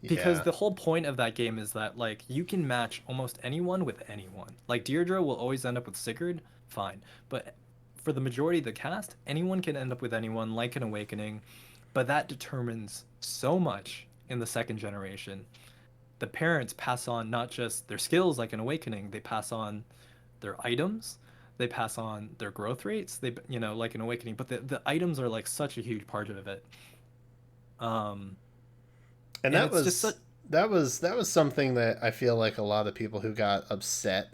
Because the whole point of that game is that like you can match almost anyone with anyone. Like Deirdre will always end up with Sigurd, fine. But for the majority of the cast, anyone can end up with anyone, like an Awakening. But that determines so much in the second generation. The parents pass on not just their skills like an Awakening, they pass on their items, they pass on their growth rates, they, you know, like an Awakening, but the items are like such a huge part of it. And that was something that I feel like a lot of people who got upset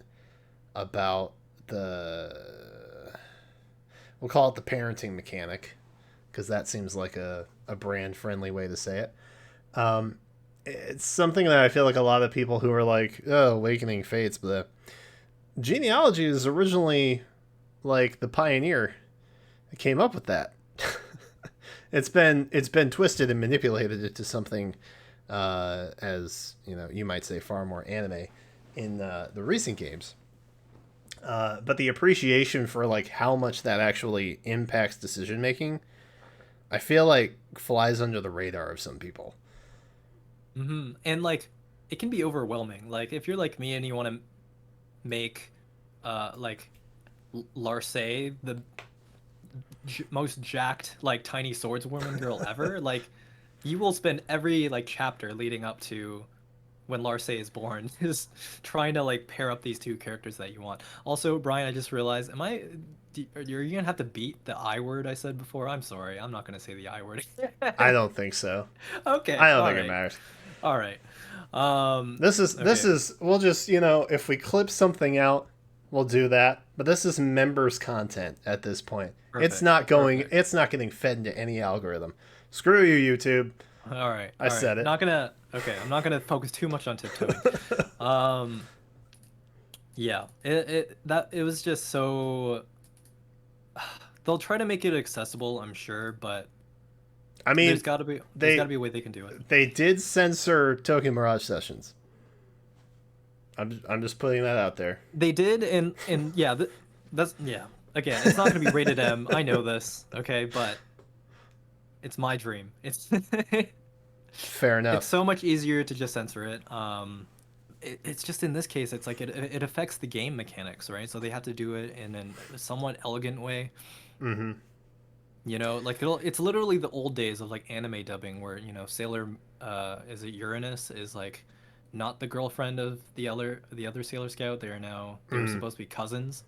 about we'll call it the parenting mechanic, because that seems like a brand friendly way to say it. It's something that I feel like a lot of people who are like, oh, Awakening Fates, but genealogy is originally like the pioneer that came up with that. It's been twisted and manipulated into something, as you know, you might say far more anime. in the recent games. But the appreciation for like how much that actually impacts decision making, I feel like flies under the radar of some people. And like it can be overwhelming. Like if you're like me and you want to make like Larcey the most jacked like tiny swordswoman girl ever, like you will spend every like chapter leading up to when Larcey is born is trying to like pair up these two characters that you want. Also, Brian, I just realized, are you gonna have to beat the I word I said before? I'm sorry, I'm not gonna say the I word. I don't think so. Okay, I don't all think it right, matters. all right. This Okay, is we'll just, you know, if we clip something out, we'll do that. But this is members content at this point. perfect, perfect. It's not getting fed into any algorithm. Screw you, YouTube. All right, I all right. said it. Not gonna. Okay, I'm not gonna focus too much on tiptoeing. Um, yeah, it was just so. They'll try to make it accessible, I'm sure, but I mean, there's they gotta be a way they can do it. they did censor Tokyo Mirage Sessions. I'm just putting that out there. They did, and yeah, that's yeah. Again, it's not gonna be rated M. I know this, okay, but it's my dream. It's Fair it's enough. so much easier to just censor it. It's just in this case, it's like it affects the game mechanics, right? So they have to do it in a somewhat elegant way. Mm-hmm. You know, like it's literally the old days of like anime dubbing where, you know, Sailor is it Uranus is like not the girlfriend of the other Sailor Scout. They're Mm. supposed to be cousins.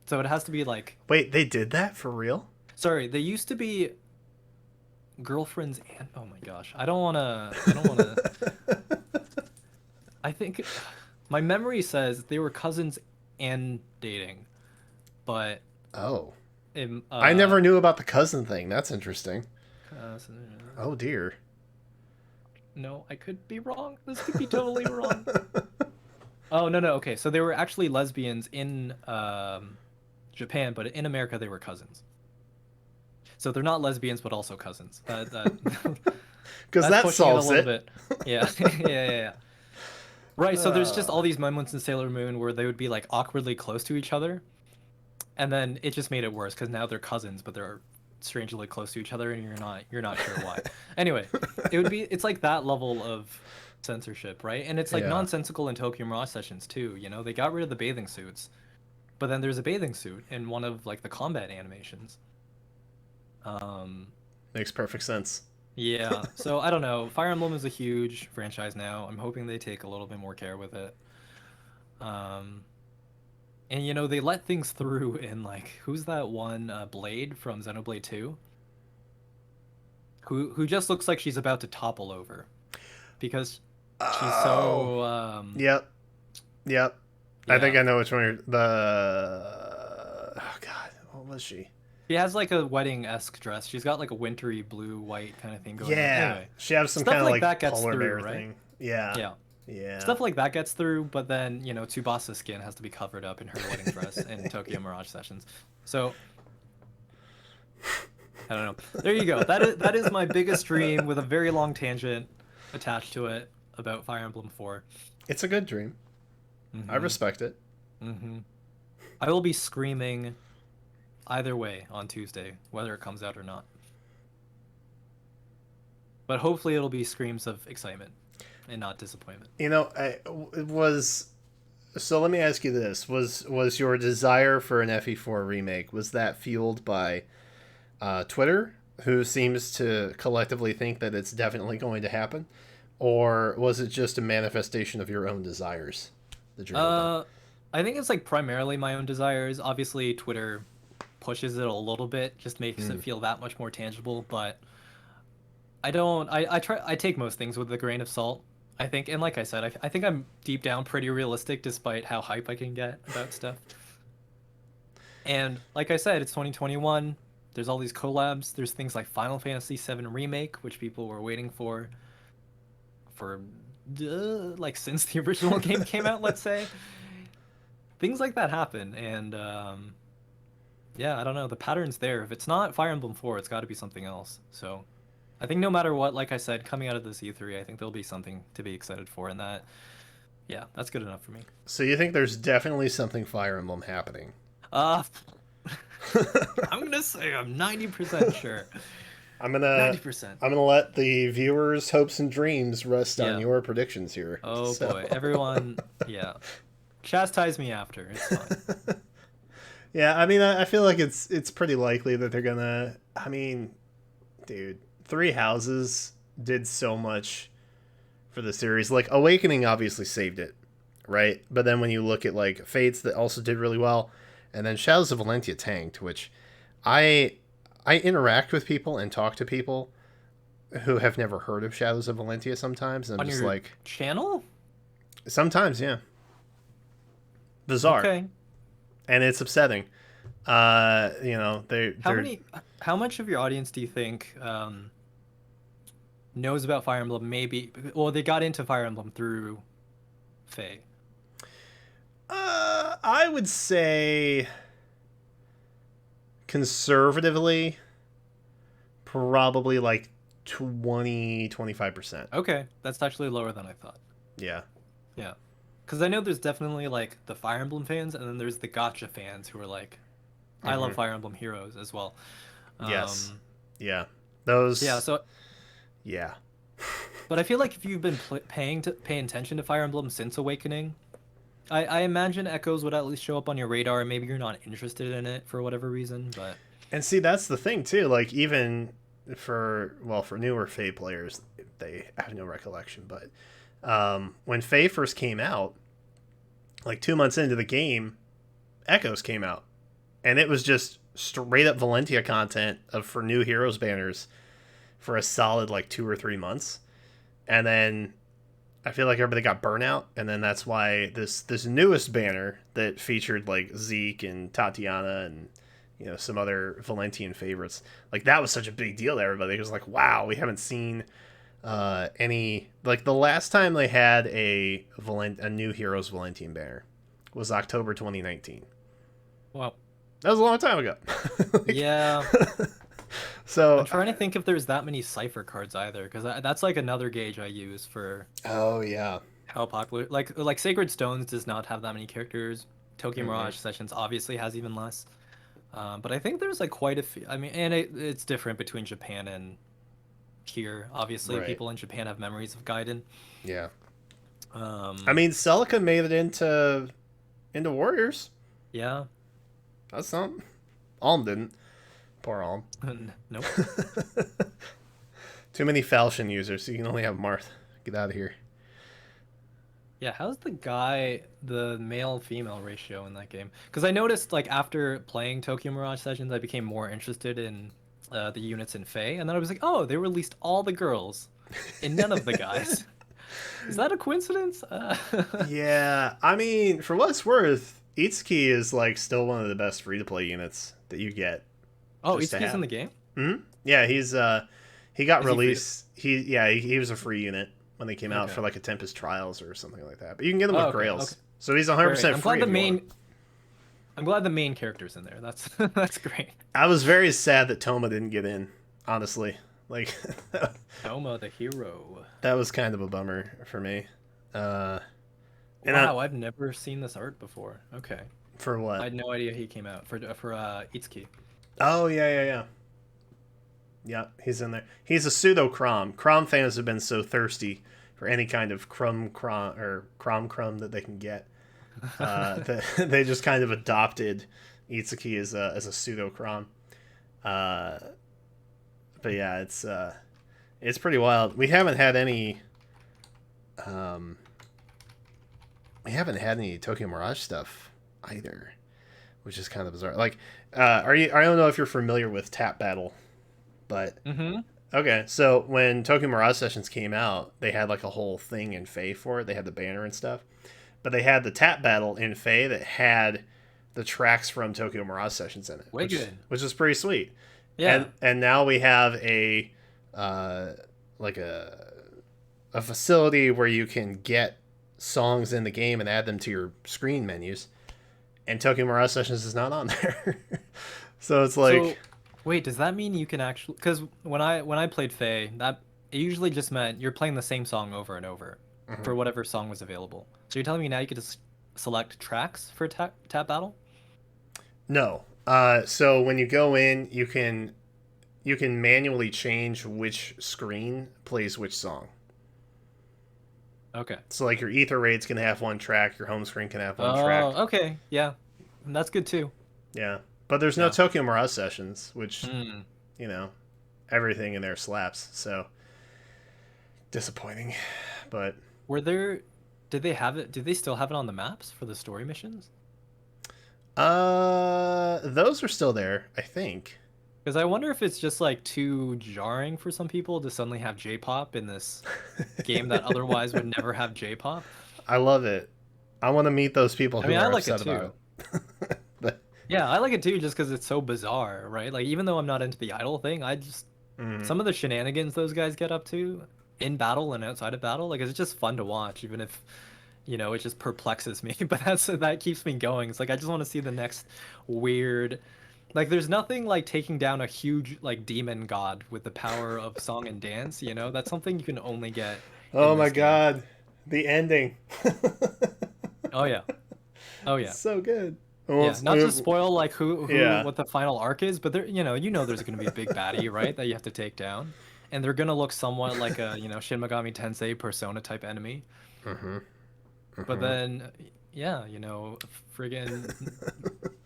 So it has to be like Wait, they did that for real? sorry, they used to be girlfriends and oh my gosh. I don't wanna I think my memory says they were cousins and dating, but Oh, in, I never knew about the cousin thing. That's interesting. Oh dear. no, I could be wrong. This could be totally wrong. Oh no no okay, so they were actually lesbians in Japan, but in America they were cousins. So they're not lesbians, but also cousins. Because That's that pushing it a solves little it. bit. Yeah, yeah. Right. So there's just Uh, all these moments in Sailor Moon where they would be like awkwardly close to each other, and then it just made it worse because now they're cousins, but they're strangely close to each other, and you're not sure why. Anyway, it's like that level of censorship, right? And it's like yeah. nonsensical in Tokyo Mirage Sessions too. You know, they got rid of the bathing suits, but then there's a bathing suit in one of like the combat animations. Um, Makes perfect sense. yeah. So I don't know. Fire Emblem is a huge franchise now. I'm hoping they take a little bit more care with it. Um, and you know they let things through in like who's that one Blade from Xenoblade 2? Who just looks like she's about to topple over because she's Oh. so Yep. Yep. I think yeah. I know which one you're the. Oh God, what was she? She has like a wedding-esque dress. She's got like a wintry blue white kind of thing going on. Yeah, Anyway, she has some stuff kind of like like that gets polar through, bear right? thing. Yeah. Yeah. Yeah. Stuff like that gets through, but then, you know, Tsubasa's skin has to be covered up in her wedding dress in Tokyo Mirage Sessions. So, I don't know. There you go. That is my biggest dream with a very long tangent attached to it about Fire Emblem 4. It's a good dream. I Mm-hmm. respect it. Mm-hmm. I will be screaming either way on Tuesday, whether it comes out or not. But hopefully it'll be screams of excitement and not disappointment. You know, it was. So let me ask you this: was your desire for an FE4 remake, was that fueled by Twitter, who seems to collectively think that it's definitely going to happen, or was it just a manifestation of your own desires that drove that? Uh, I think it's like primarily my own desires. Obviously, Twitter pushes it a little bit, just makes it Mm. feel that much more tangible. But I don't. I try. I take most things with a grain of salt. I think, and like I said, I think I'm deep down pretty realistic, despite how hype I can get about stuff. And like I said, it's 2021. There's all these collabs. There's things like Final Fantasy VII Remake, which people were waiting for like since the original game came out, let's say. Things like that happen, and yeah, I don't know. The pattern's there. If it's not Fire Emblem 4, it's got to be something else. So I think no matter what, like I said, coming out of this E3, I think there'll be something to be excited for in that. Yeah, that's good enough for me. So you think there's definitely something Fire Emblem happening? Uh, I'm gonna say I'm 90% sure. I'm gonna 90%. I'm gonna let the viewers' hopes and dreams rest on Yeah. your predictions here. Oh So boy, everyone. Yeah, chastise me after. It's fine. yeah, I mean, I feel like it's pretty likely that they're gonna. I mean, dude, Three Houses did so much for the series. Like Awakening obviously saved it, right? But then when you look at like Fates that also did really well, and then Shadows of Valentia tanked, which I I interact with people and talk to people who have never heard of Shadows of Valentia sometimes, and I'm On just your like, channel? sometimes, yeah, bizarre, Okay. and it's upsetting. You know, they're How much of your audience do you think knows about Fire Emblem? Maybe. Well, they got into Fire Emblem through Faye. I would say conservatively, probably like 20-25%. Okay, that's actually lower than I thought. Yeah. Yeah. Because I know there's definitely like the Fire Emblem fans, and then there's the gotcha fans who are like, I love Fire Emblem Heroes as well. Yes. Um, Yeah. Those. yeah, so, Yeah. but I feel like if you've been paying attention to Fire Emblem since Awakening, I imagine Echoes would at least show up on your radar. Maybe you're not interested in it for whatever reason, but And see, that's the thing too. Like even for newer Fae players, they have no recollection. But when Fae first came out, like 2 months into the game, Echoes came out, and it was just straight up Valentia content for new heroes banners for a solid like 2 or 3 months, and then I feel like everybody got burnout, and then that's why this newest banner that featured like Zeke and Tatiana and some other Valentian favorites, like that was such a big deal to everybody. It was like, wow, we haven't seen any, like the last time they had a new Heroes Valentian banner was October 2019. well, That was a long time ago. Like, yeah. So I'm trying to think if there's that many cipher cards either, because that's like another gauge I use for oh yeah. how popular. Like Sacred Stones does not have that many characters. Tokyo Mirage Sessions obviously has even less. But I think there's like quite a few. I mean, and it's different between Japan and here. Obviously, Right. people in Japan have memories of Gaiden. Yeah. Um, I mean, Celica made it into Warriors. yeah. That's something. Alm didn't. Poor Alm. Nope. Too many Falchion users, so you can only have Marth. Get out of here. Yeah, how's the male-female ratio in that game? Because I noticed, like, after playing Tokyo Mirage Sessions, I became more interested in the units in Fae, and then I was like, oh, they released all the girls and none of the guys. Is that a coincidence? Yeah, I mean, for what it's worth, Itsuki is like still one of the best free-to-play units that you get. Oh, just to Itsuki's have. in the game? Yeah, he got Is he free released. He was a free unit when they came out Okay. for like a Tempest Trials or something like that. But you can get him with okay, Grails. okay. So he's 100% Great. free. If you want. I'm glad the main character's in there. That's that's great. I was very sad that Toma didn't get in, honestly. Like Toma, the hero. that was kind of a bummer for me. And Wow, I've never seen this art before. Okay. for what? I had no idea he came out for Itsuki. Oh yeah. Yeah, he's in there. He's a pseudo Crom. Crom fans have been so thirsty for any kind of Crom that they can get. That they just kind of adopted Itsuki as a pseudo Crom. But yeah, it's pretty wild. We haven't had any Tokyo Mirage stuff either, which is kind of bizarre. Like, I don't know if you're familiar with Tap Battle, but okay. So when Tokyo Mirage Sessions came out, they had like a whole thing in Fae for it. They had the banner and stuff, but they had the Tap Battle in Fae that had the tracks from Tokyo Mirage Sessions in it, which is pretty sweet. Yeah. And now we have a facility where you can get songs in the game and add them to your screen menus, and Tokyo Mirage Sessions is not on there. So it's like, So, wait, does that mean you can actually? Because when I played Faye, that it usually just meant you're playing the same song over and over. for whatever song was available. So you're telling me now you could just select tracks for tap battle? No. So when you go in, you can manually change which screen plays which song. Okay. So like your ether raids can have one track, your home screen can have one track. Oh, okay. Yeah. And that's good too. Yeah. But there's no Yeah. Tokyo Mirage sessions, which, Mm. you know, everything in there slaps. So disappointing. But did they have it? Did they still have it on the maps for the story missions? those are still there, I think. Because I wonder if it's just like too jarring for some people to suddenly have J-pop in this game that otherwise would never have J-pop. I love it. I want to meet those people I who mean, I are like it upset about too. it. But Yeah, I like it too, just because it's so bizarre, right? Like, even though I'm not into the idol thing, some of the shenanigans those guys get up to in battle and outside of battle, like, it's just fun to watch, even if, it just perplexes me. But that keeps me going. It's like I just want to see the next weird. Like, there's nothing like taking down a huge like demon god with the power of song and dance. That's something you can only get oh in my this game. god, the ending. Oh yeah, oh yeah. So good. Yeah, not to spoil like who Yeah. what the final arc is, but there there's gonna be a big baddie, right, that you have to take down, and they're gonna look somewhat like a Shin Megami Tensei Persona type enemy. But then, yeah, friggin'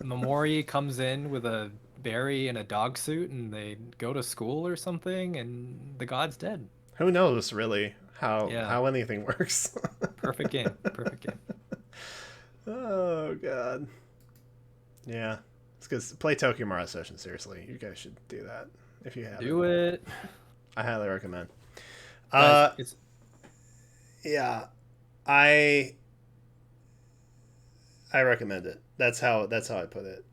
Momori comes in with a berry and a dog suit, and they go to school or something, and the god's dead. Who knows really how Yeah. anything works. Perfect game. Perfect game. Oh god. Yeah. It's good. Play Tokyo Mirage Session, seriously. You guys should do that if you haven't. Do it. I highly recommend. It's Yeah. I recommend it. That's how I put it.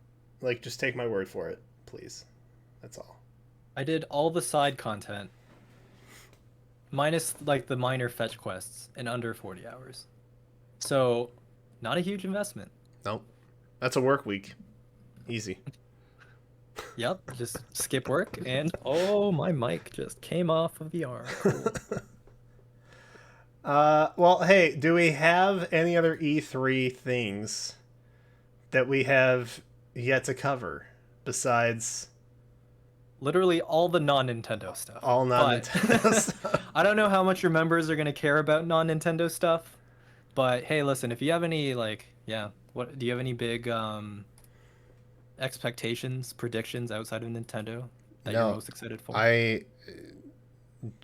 Like, just take my word for it, please. That's all. I did all the side content minus like the minor fetch quests in under 40 hours. So, not a huge investment. Nope. That's a work week. Easy. Yep, just skip work and oh, my mic just came off of the arm. Cool. Well, hey, do we have any other E3 things that we have yet to cover besides Literally all the non-Nintendo stuff. all non-Nintendo stuff? I don't know how much your members are going to care about non-Nintendo stuff, but hey, listen, if you have any what do you have any big expectations, predictions outside of Nintendo that you're most excited for?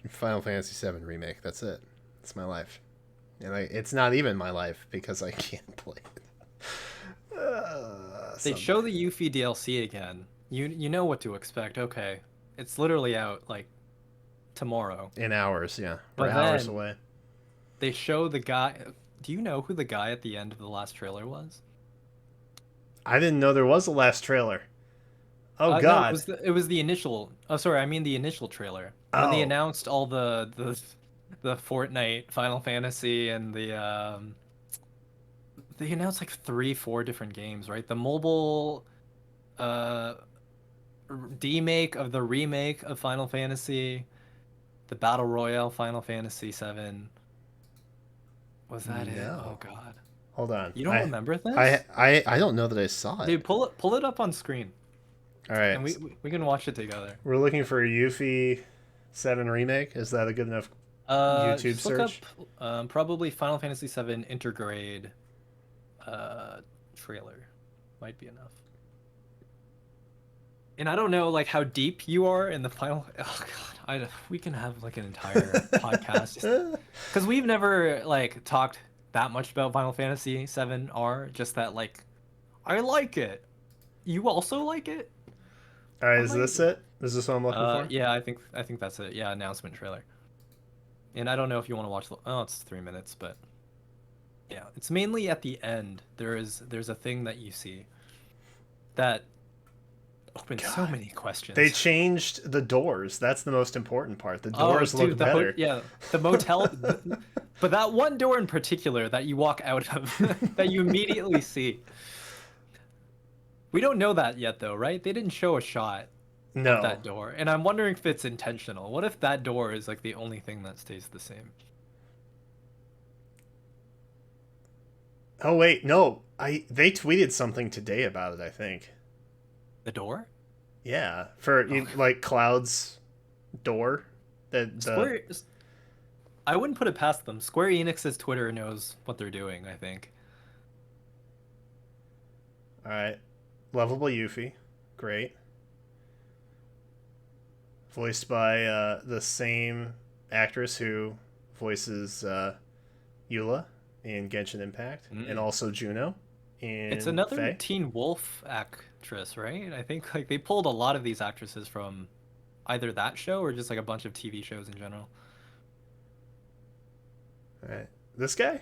Final Fantasy VII Remake, that's it. It's my life. And it's not even my life because I can't play it. They show the Yuffie DLC again. You know what to expect. Okay, it's literally out like tomorrow. In hours, yeah. We're But hours then away. they show the guy. Do you know who the guy at the end of the last trailer was? I didn't know there was a last trailer. Oh No, god. it was the initial. Oh, sorry, I mean the initial trailer when they Oh. announced all the Fortnite, Final Fantasy, and they announced like 3-4 different games, right? The mobile demake of the remake of Final Fantasy, the Battle Royale Final Fantasy 7. Was that it? No. Oh god. Hold on. You don't remember this? I don't know that I saw it. Dude, pull it up on screen. All right. And we can watch it together. We're looking for Yuffie 7 Remake. Is that a good enough YouTube Just look search? up probably Final Fantasy 7 Intergrade trailer. Might be enough. And I don't know like how deep you are in the final. Oh god, we can have like an entire podcast because we've never like talked that much about Final Fantasy 7R. Just that like, I like it. You also like it? All right, is this it? Is this what I'm looking for? Yeah, I think that's it. Yeah, announcement trailer. And I don't know if you want to watch it's 3 minutes, but yeah, it's mainly at the end. There's a thing that you see that opens so many questions. They changed the doors. That's the most important part. The doors look better. The motel. But that one door in particular that you walk out of, that you immediately see. We don't know that yet, though, right? They didn't show a shot of that door, and I'm wondering if it's intentional. What if that door is like the only thing that stays the same? Oh wait, no. They tweeted something today about it, I think. The door? Yeah, for Oh. like Cloud's door. The Square. I wouldn't put it past them. Square Enix's Twitter knows what they're doing, I think. All right, lovable Yuffie, great. Voiced by the same actress who voices Eula in Genshin Impact, and Mm. also Juno It's in another Fae. Teen Wolf actress, right? I think like they pulled a lot of these actresses from either that show or just like a bunch of TV shows in general. All right, this guy.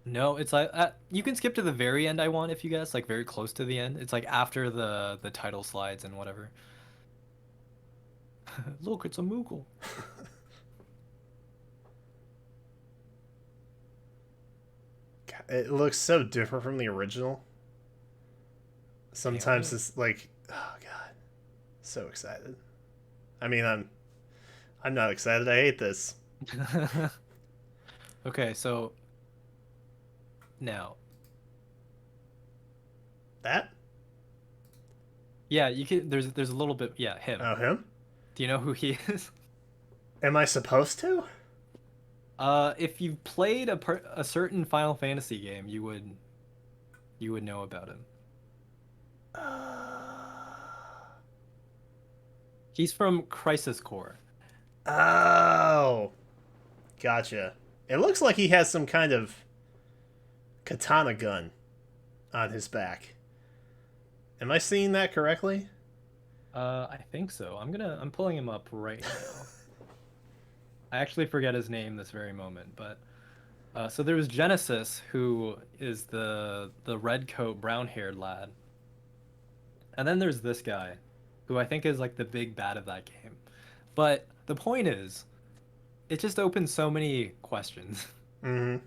No, it's like you can skip to the very end. I want if you guess like very close to the end. It's like after the title slides and whatever. Look, it's a Moogle. It looks so different from the original. Can't Sometimes wait. it's like, oh god, so excited. I mean, I'm not excited. I hate this. Okay, so now, That? yeah, you can. There's a little bit. Yeah, him. Oh, him? Do you know who he is? Am I supposed to? If you've played a certain Final Fantasy game, you would know about him. He's from Crisis Core. Oh, gotcha. It looks like he has some kind of katana gun on his back. Am I seeing that correctly? I think so. I'm pulling him up right now. I actually forget his name this very moment, but so there was Genesis, who is the red coat, brown haired lad, and then there's this guy, who I think is like the big bad of that game. But the point is, it just opens so many questions Mm-hmm.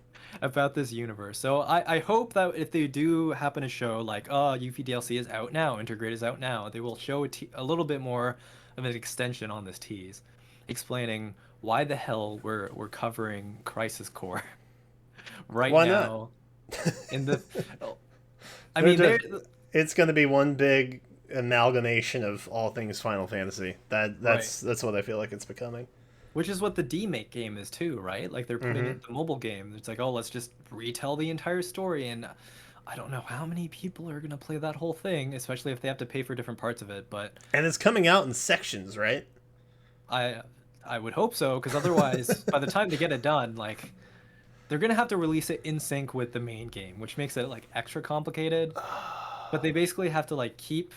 about this universe. So I hope that if they do happen to show like, oh, Yuffie DLC is out now, Intergrade is out now, they will show a little bit more of an extension on this tease, explaining why the hell we're covering Crisis Core right Why not? now in the. I They're mean, there. it's going to be one big amalgamation of all things Final Fantasy. Right. That's what I feel like it's becoming. Which is what the D-Make game is too, right? Like they're putting Mm-hmm. it in the mobile game. It's like, oh, let's just retell the entire story, and I don't know how many people are gonna play that whole thing, especially if they have to pay for different parts of it. But And it's coming out in sections, right? I I would hope so, because otherwise, by the time they get it done, like they're gonna have to release it in sync with the main game, which makes it like extra complicated. But they basically have to like keep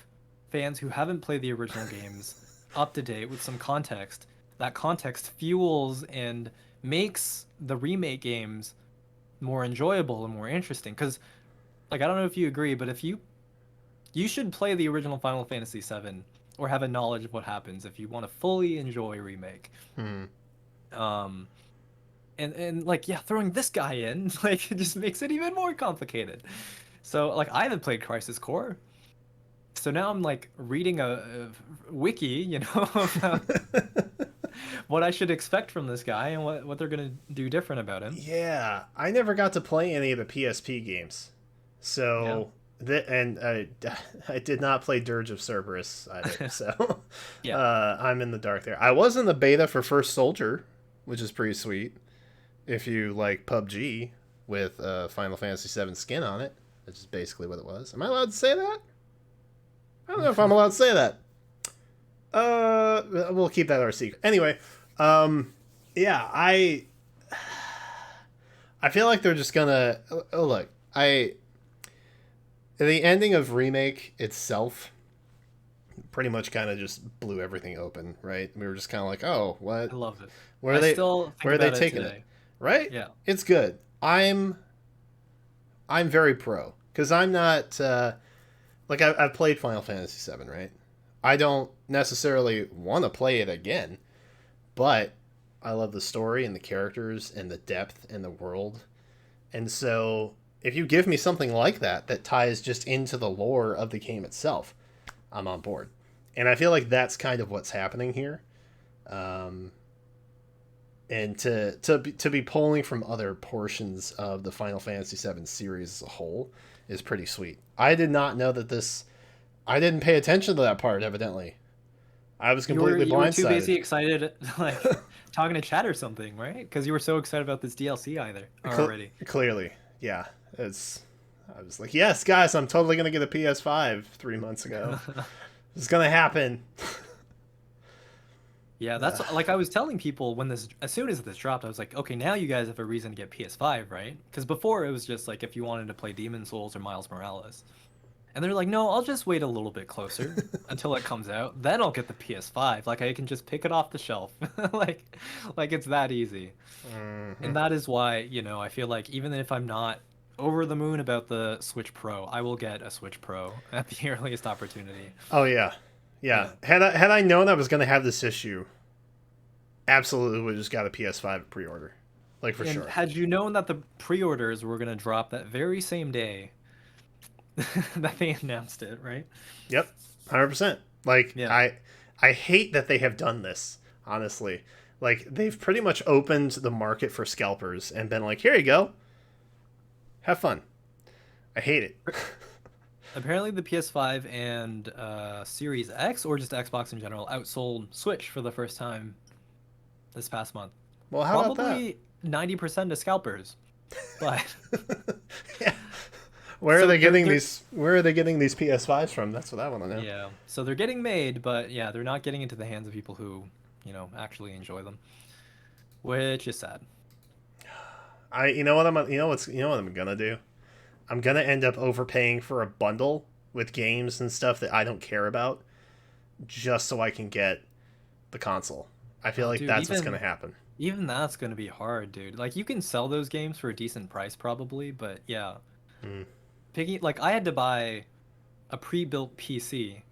fans who haven't played the original games up to date with some context. That context fuels and makes the remake games more enjoyable and more interesting. Because, like, I don't know if you agree, but if you should play the original Final Fantasy VII or have a knowledge of what happens if you want to fully enjoy remake. Hmm. Um, and like yeah, throwing this guy in like it just makes it even more complicated. So like I haven't played Crisis Core, so now I'm like reading a wiki, you know, about what I should expect from this guy and what they're gonna do different about him. Yeah, I never got to play any of the PSP games, Yeah, so and I did not play Dirge of Cerberus either. So yeah. I'm in the dark there. I was in the beta for First Soldier, which is pretty sweet. If you like PUBG with Final Fantasy VII skin on it, which is basically what it was. Am I allowed to say that? I don't know if I'm allowed to say that. We'll keep that our secret. Anyway, yeah, I feel like they're just gonna. Oh, look, the ending of remake itself pretty much kind of just blew everything open, right? We were just kind of like, oh, what? I love it. Where are I they? still think Where are they about it taking it? today. Right? Yeah. It's good. I'm very pro because I'm not like I've played Final Fantasy VII, right? I don't necessarily want to play it again, but I love the story and the characters and the depth and the world. And so if you give me something like that that ties just into the lore of the game itself, I'm on board. And I feel like that's kind of what's happening here. Um, and to be pulling from other portions of the Final Fantasy VII series as a whole is pretty sweet. I did not know that this. I didn't pay attention to that part. Evidently, I was completely You were too busy blindsided. excited, like talking to chat or something, right? Because you were so excited about this DLC either already. Clearly, yeah. It's. I was like, yes, guys, I'm totally gonna get a PS5 3 months ago. It's gonna happen. Yeah, that's like I was telling people when this, as soon as this dropped, I was like, okay, now you guys have a reason to get PS5, right? Because before it was just like if you wanted to play Demon Souls or Miles Morales. And they're like, no, I'll just wait a little bit closer until it comes out. Then I'll get the PS5. Like I can just pick it off the shelf. like like it's that easy. Mm-hmm. And that is why, I feel like even if I'm not over the moon about the Switch Pro, I will get a Switch Pro at the earliest opportunity. Oh yeah, yeah. Yeah. Had I known I was gonna have this issue, absolutely would have just got a PS5 pre-order, like for And sure. had you known that the pre-orders were going to drop that very same day that they announced it, right? Yep, 100%. Like Yeah. I hate that they have done this. Honestly, like they've pretty much opened the market for scalpers and been like, here you go, have fun. I hate it. Apparently the PS5 and Series X, or just Xbox in general, outsold Switch for the first time this past month. Well, how about that? Probably 90% of scalpers. But Yeah. Where are so they getting these? Where are they getting these PS5s from? That's what I want to know. yeah, so they're getting made, but yeah, they're not getting into the hands of people who, actually enjoy them, which is sad. You know what I'm gonna do? I'm gonna end up overpaying for a bundle with games and stuff that I don't care about, just so I can get the console. I feel Oh, like dude, that's what's gonna happen. even that's gonna be hard, dude. Like you can sell those games for a decent price probably, but yeah, Mm. picking like I had to buy a pre-built PC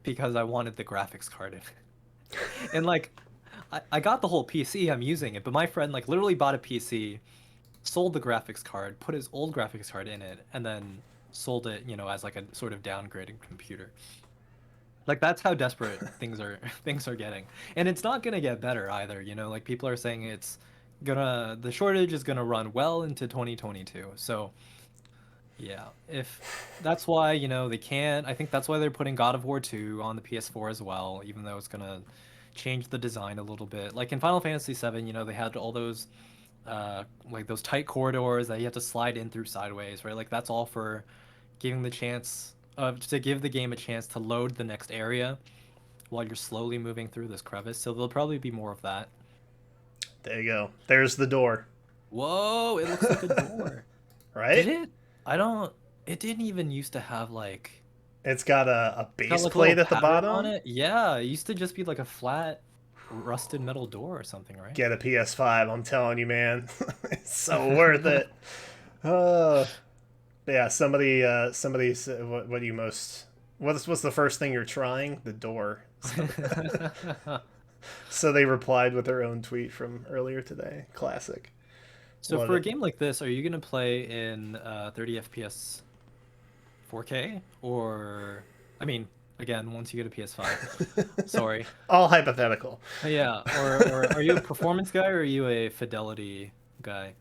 because I wanted the graphics card in it. And like I got the whole PC, I'm using it, but my friend like literally bought a PC, sold the graphics card, put his old graphics card in it, and then sold it, as like a sort of downgraded computer. Like that's how desperate things are things are getting. And it's not gonna get better either, like people are saying the shortage is gonna run well into 2022. So yeah, if that's why, they can't. I think that's why they're putting God of War 2 on the PS4 as well, even though it's gonna change the design a little bit. Like in Final Fantasy 7, they had all those like those tight corridors that you have to slide in through sideways, right? Like that's all for giving the chance to give the game a chance to load the next area while you're slowly moving through this crevice. So there'll probably be more of that. There you go. There's the door. Whoa, it looks like a door. Right? Did it? I don't. It didn't even used to have like. It's got a It's got base like a little plate at the pattern on bottom. it. Yeah, it used to just be like a flat, rusted metal door or something, right? Get a PS5. I'm telling you, man, it's so worth it. Uh, yeah. Somebody said, what do you most? What's the first thing you're trying? The door. So they replied with their own tweet from earlier today. Classic. So Love for a it. game like this, are you gonna play in 30 FPS 4K, or I mean, again, once you get a PS5? Sorry. All hypothetical. Yeah, or are you a performance guy or are you a fidelity guy?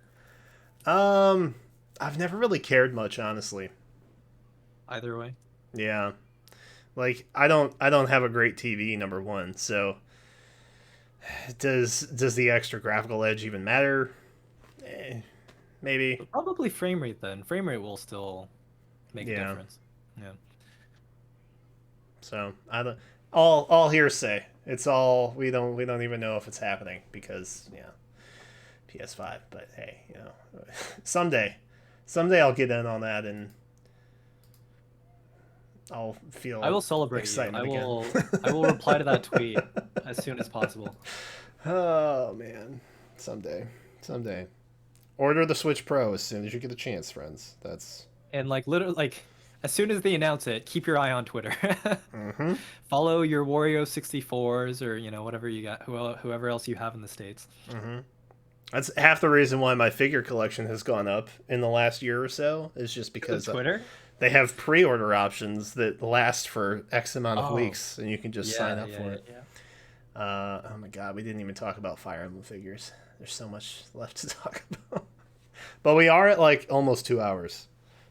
Um, I've never really cared much, honestly. Either way. Yeah, like I don't have a great TV, number one. So does the extra graphical edge even matter? Maybe. But probably frame rate then. Frame rate will still make a Yeah. difference. Yeah. So I don't. All hearsay. It's all we don't even know if it's happening because PS5. But hey, someday I'll get in on that and I'll feel I will celebrate you. excitement I will reply to that tweet as soon as possible. Oh man, someday. Order the Switch Pro as soon as you get a chance, friends. That's And like literally like as soon as they announce it, keep your eye on Twitter. mm-hmm. Follow your Wario 64s or whatever you got, whoever else you have in the States. Mm-hmm. That's half the reason why my figure collection has gone up in the last year or so. Is just because Twitter? they have pre-order options that last for X amount of Oh, weeks, and you can just sign up for it. yeah. Oh my god, we didn't even talk about Fire Emblem figures. there's so much left to talk about. But we are at like almost 2 hours,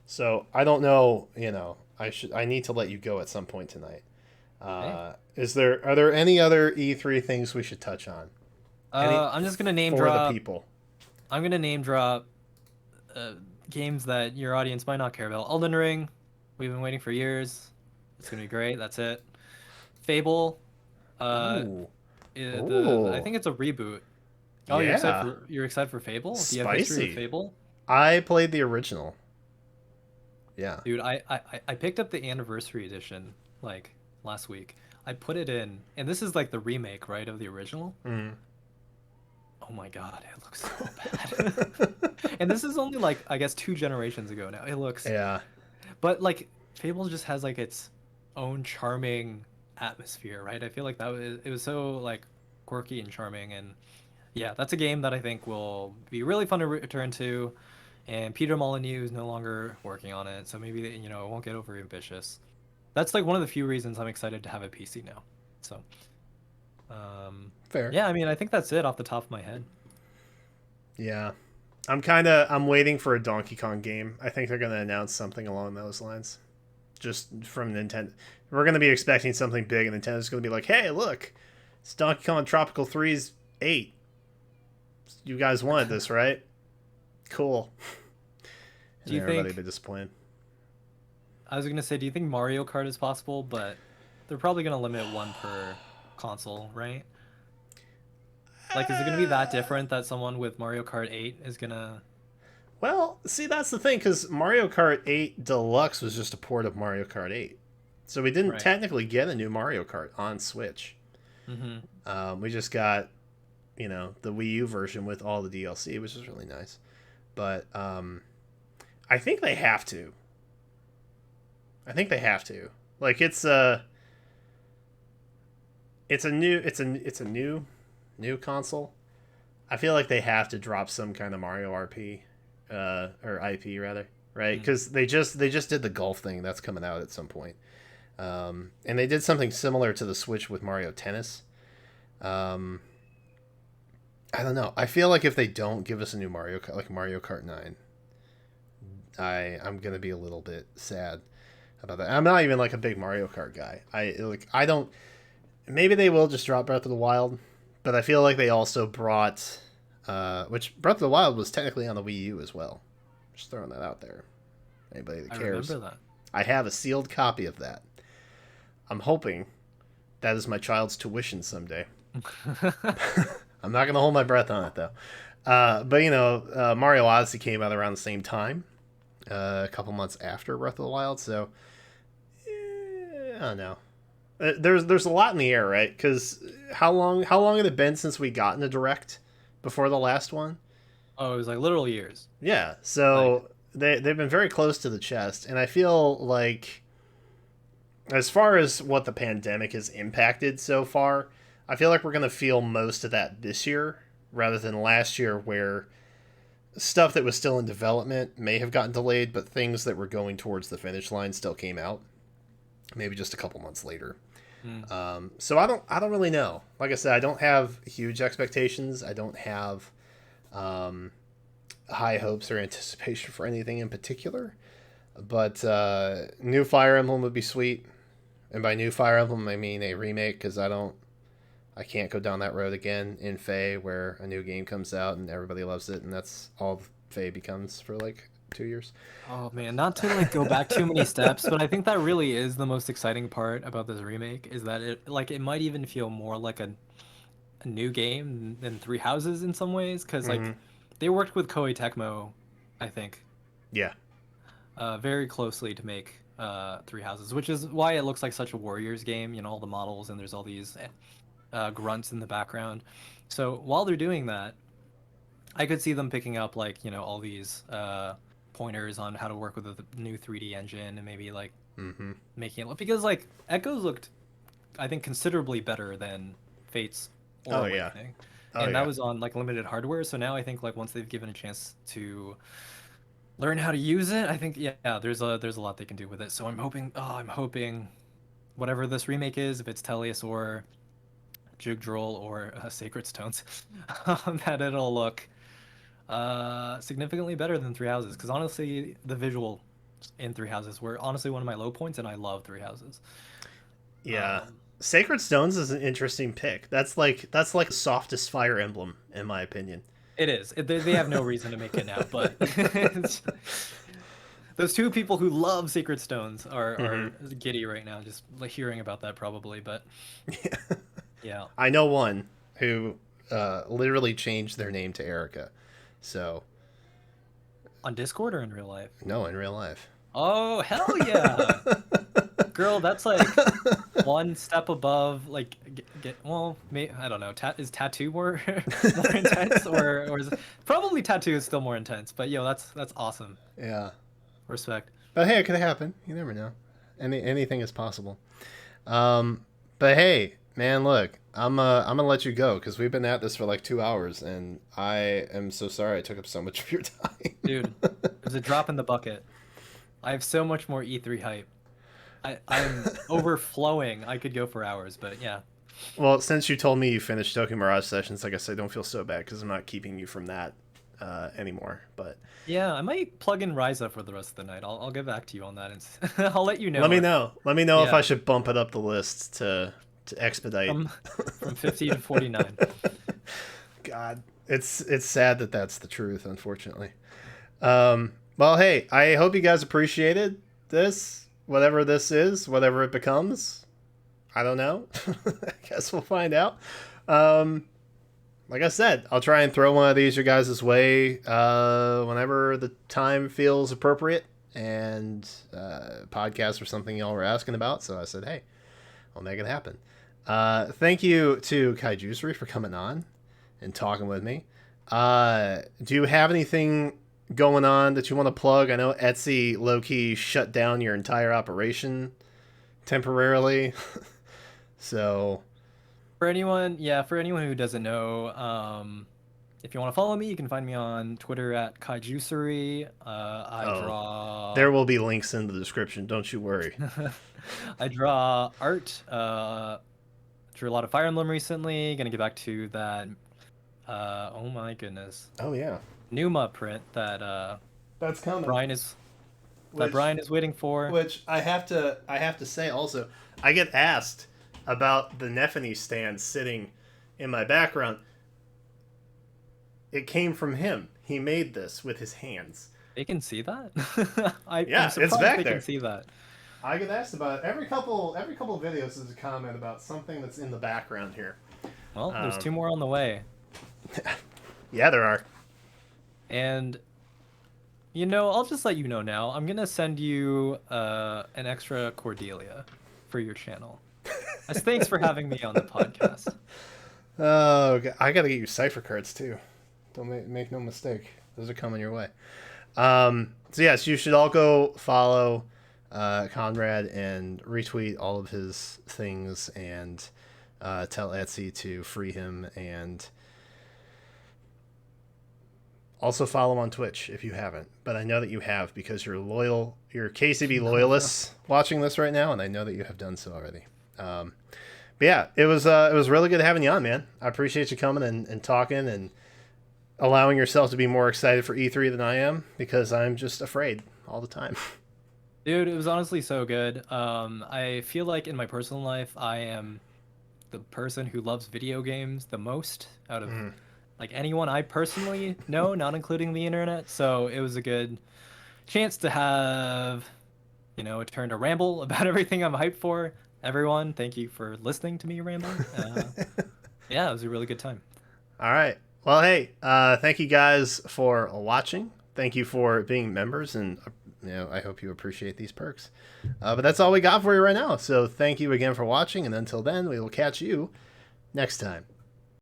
so I don't know. I need to let you go at some point tonight. Hey. Are there any other E3 things we should touch on? Any I'm just gonna name for drop. the people? I'm gonna name drop games that your audience might not care about. Elden Ring, we've been waiting for years. It's gonna be great. That's it. Fable, uh, Ooh, I ooh, think it's a reboot. Oh, yeah, you're excited for Fable? Do you have history with spicy. Fable? I played the original. Yeah. Dude, I picked up the anniversary edition like last week. I put it in, and this is like the remake, right, of the original. Mm. Oh my God, it looks so bad. And this is only like I guess 2 generations ago now. It looks, Yeah. but like Fable just has like its own charming atmosphere, right? I feel like it was so like quirky and charming, and yeah, that's a game that I think will be really fun to return to. And Peter Molyneux is no longer working on it, so maybe it won't get over ambitious. That's like one of the few reasons I'm excited to have a PC now. So, Fair. yeah, I mean, I think that's it off the top of my head. Yeah. I'm waiting for a Donkey Kong game. I think they're going to announce something along those lines. Just from Nintendo. We're going to be expecting something big, and Nintendo's going to be like, hey, look, it's Donkey Kong Tropical 3's 8. You guys wanted this, right? Cool. And Do you everybody think? be disappointed. I was gonna say, do you think Mario Kart is possible? But they're probably gonna limit one per console, right? Like, is it gonna be that different that someone with Mario Kart 8 is gonna? Well, see, that's the thing, because Mario Kart 8 Deluxe was just a port of Mario Kart 8. So we didn't Right. technically get a new Mario Kart on Switch. Mm-hmm. We just got, the Wii U version with all the DLC, which is really nice. But I think they have to. Like it's a new console. I feel like they have to drop some kind of Mario RP, or IP rather, right? Mm. Because they just did the golf thing that's coming out at some point, and they did something similar to the Switch with Mario Tennis. Um, I don't know. I feel like if they don't give us a new Mario Kart, like Mario Kart 9, I'm gonna be a little bit sad about that. I'm not even like a big Mario Kart guy. I don't. Maybe they will just drop Breath of the Wild, but I feel like they also brought, which Breath of the Wild was technically on the Wii U as well. Just throwing that out there. Anybody that I cares. remember that. I have a sealed copy of that. I'm hoping that is my child's tuition someday. I'm not gonna hold my breath on it though. But Mario Odyssey came out around the same time, a couple months after Breath of the Wild. So I don't know. There's a lot in the air, right? Because how long had it been since we got in a direct before the last one? Oh, it was like literal years. Yeah. Like, So they've been very close to the chest, and I feel like as far as what the pandemic has impacted so far, I feel like we're gonna feel most of that this year rather than last year, where stuff that was still in development may have gotten delayed, but things that were going towards the finish line still came out, maybe just a couple months later. mm, So I don't really know. Like I said, I don't have huge expectations. I don't have um, high hopes or anticipation for anything in particular. But new Fire Emblem would be sweet, and by new Fire Emblem I mean a remake, because I can't go down that road again in Fae, where a new game comes out and everybody loves it, and that's all Fae becomes for like 2 years. oh man, not to like go back too many steps, but I think that really is the most exciting part about this remake is that it might even feel more like a new game than Three Houses in some ways, because Mm-hmm. like they worked with Koei Tecmo, I think, Yeah. very closely to make Three Houses, which is why it looks like such a Warriors game. All the models and there's all these grunts in the background. So while they're doing that, I could see them picking up like all these pointers on how to work with the new 3D engine and maybe like Mm-hmm. making it look, because like Echoes looked, I think, considerably better than Fates or Oh yeah. Awakening, Oh and that yeah. was on like limited hardware. So now I think like once they've given a chance to learn how to use it, I think yeah, there's a lot they can do with it. So I'm hoping, whatever this remake is, if it's Tellius or Jugdral or Sacred Stones, that it'll look significantly better than Three Houses. Because honestly, the visual in Three Houses were honestly one of my low points, and I love Three Houses. Yeah. Sacred Stones is an interesting pick. That's like the softest Fire Emblem, in my opinion. It is. They have no reason to make it now, but those two people who love Sacred Stones are giddy right now, just like hearing about that probably. But yeah, I know one who literally changed their name to Erica. So on Discord or in real life? No, in real life. Oh hell yeah, girl! That's like one step above. Like I don't know. Is tattoo more intense, or is probably tattoo is still more intense? But yo, that's awesome. Yeah. Respect. But hey, it could happen. You never know. Anything is possible. But hey, man, look, I'm gonna let you go because we've been at this for like 2 hours, and I am so sorry I took up so much of your time. Dude, there's a drop in the bucket. I have so much more E3 hype. I'm overflowing. I could go for hours, but yeah. Well, since you told me you finished Tokyo Mirage Sessions, I guess I don't feel so bad because I'm not keeping you from that anymore. But yeah, I might plug in Ryza for the rest of the night. I'll get back to you on that, and I'll let you know. Let me know. Let me know if I should bump it up the list to expedite from 50 to 49. God, it's sad that that's the truth, unfortunately. Well, hey, I hope you guys appreciated this, whatever this is, whatever it becomes. I don't know. I guess we'll find out. Like I said, I'll try and throw one of these your guys' way whenever the time feels appropriate, and podcast or something y'all were asking about. So I said, hey, I'll make it happen. Thank you to Kaijuicery for coming on and talking with me. Do you have anything going on that you want to plug? I know Etsy low-key shut down your entire operation temporarily. So for anyone who doesn't know, if you want to follow me, you can find me on Twitter at Kaijuicery. I draw. There will be links in the description. Don't you worry. I draw art. Drew a lot of Fire Emblem recently. Gonna get back to that. Oh my goodness. Oh yeah. Numa print that that's coming. Brian is waiting for. Which I have to say also, I get asked about the Nephany stand sitting in my background. It came from him. He made this with his hands. They can see that? It's back there. They can see that. I get asked about it. Every couple of videos is a comment about something that's in the background here. Well, there's 2 more on the way. Yeah, there are. And I'll just let you know now. I'm gonna send you an extra Cordelia for your channel. As thanks for having me on the podcast. Oh, okay. I gotta get you cipher cards too. Don't make no mistake. Those are coming your way. So yes, you should all go follow Conrad and retweet all of his things, and tell Etsy to free him, and also follow on Twitch if you haven't. But I know that you have because you're loyal. You're KCB loyalists watching this right now, and I know that you have done so already. But yeah, it was really good having you on, man. I appreciate you coming and talking and allowing yourself to be more excited for E3 than I am, because I'm just afraid all the time. Dude, it was honestly so good. I feel like in my personal life, I am the person who loves video games the most out of like anyone I personally know, not including the internet. So it was a good chance to have, a turn to ramble about everything I'm hyped for. Everyone, thank you for listening to me ramble. Yeah, it was a really good time. All right. Well, hey, thank you guys for watching. Thank you for being members, and I hope you appreciate these perks. But that's all we got for you right now. So thank you again for watching, and until then, we will catch you next time.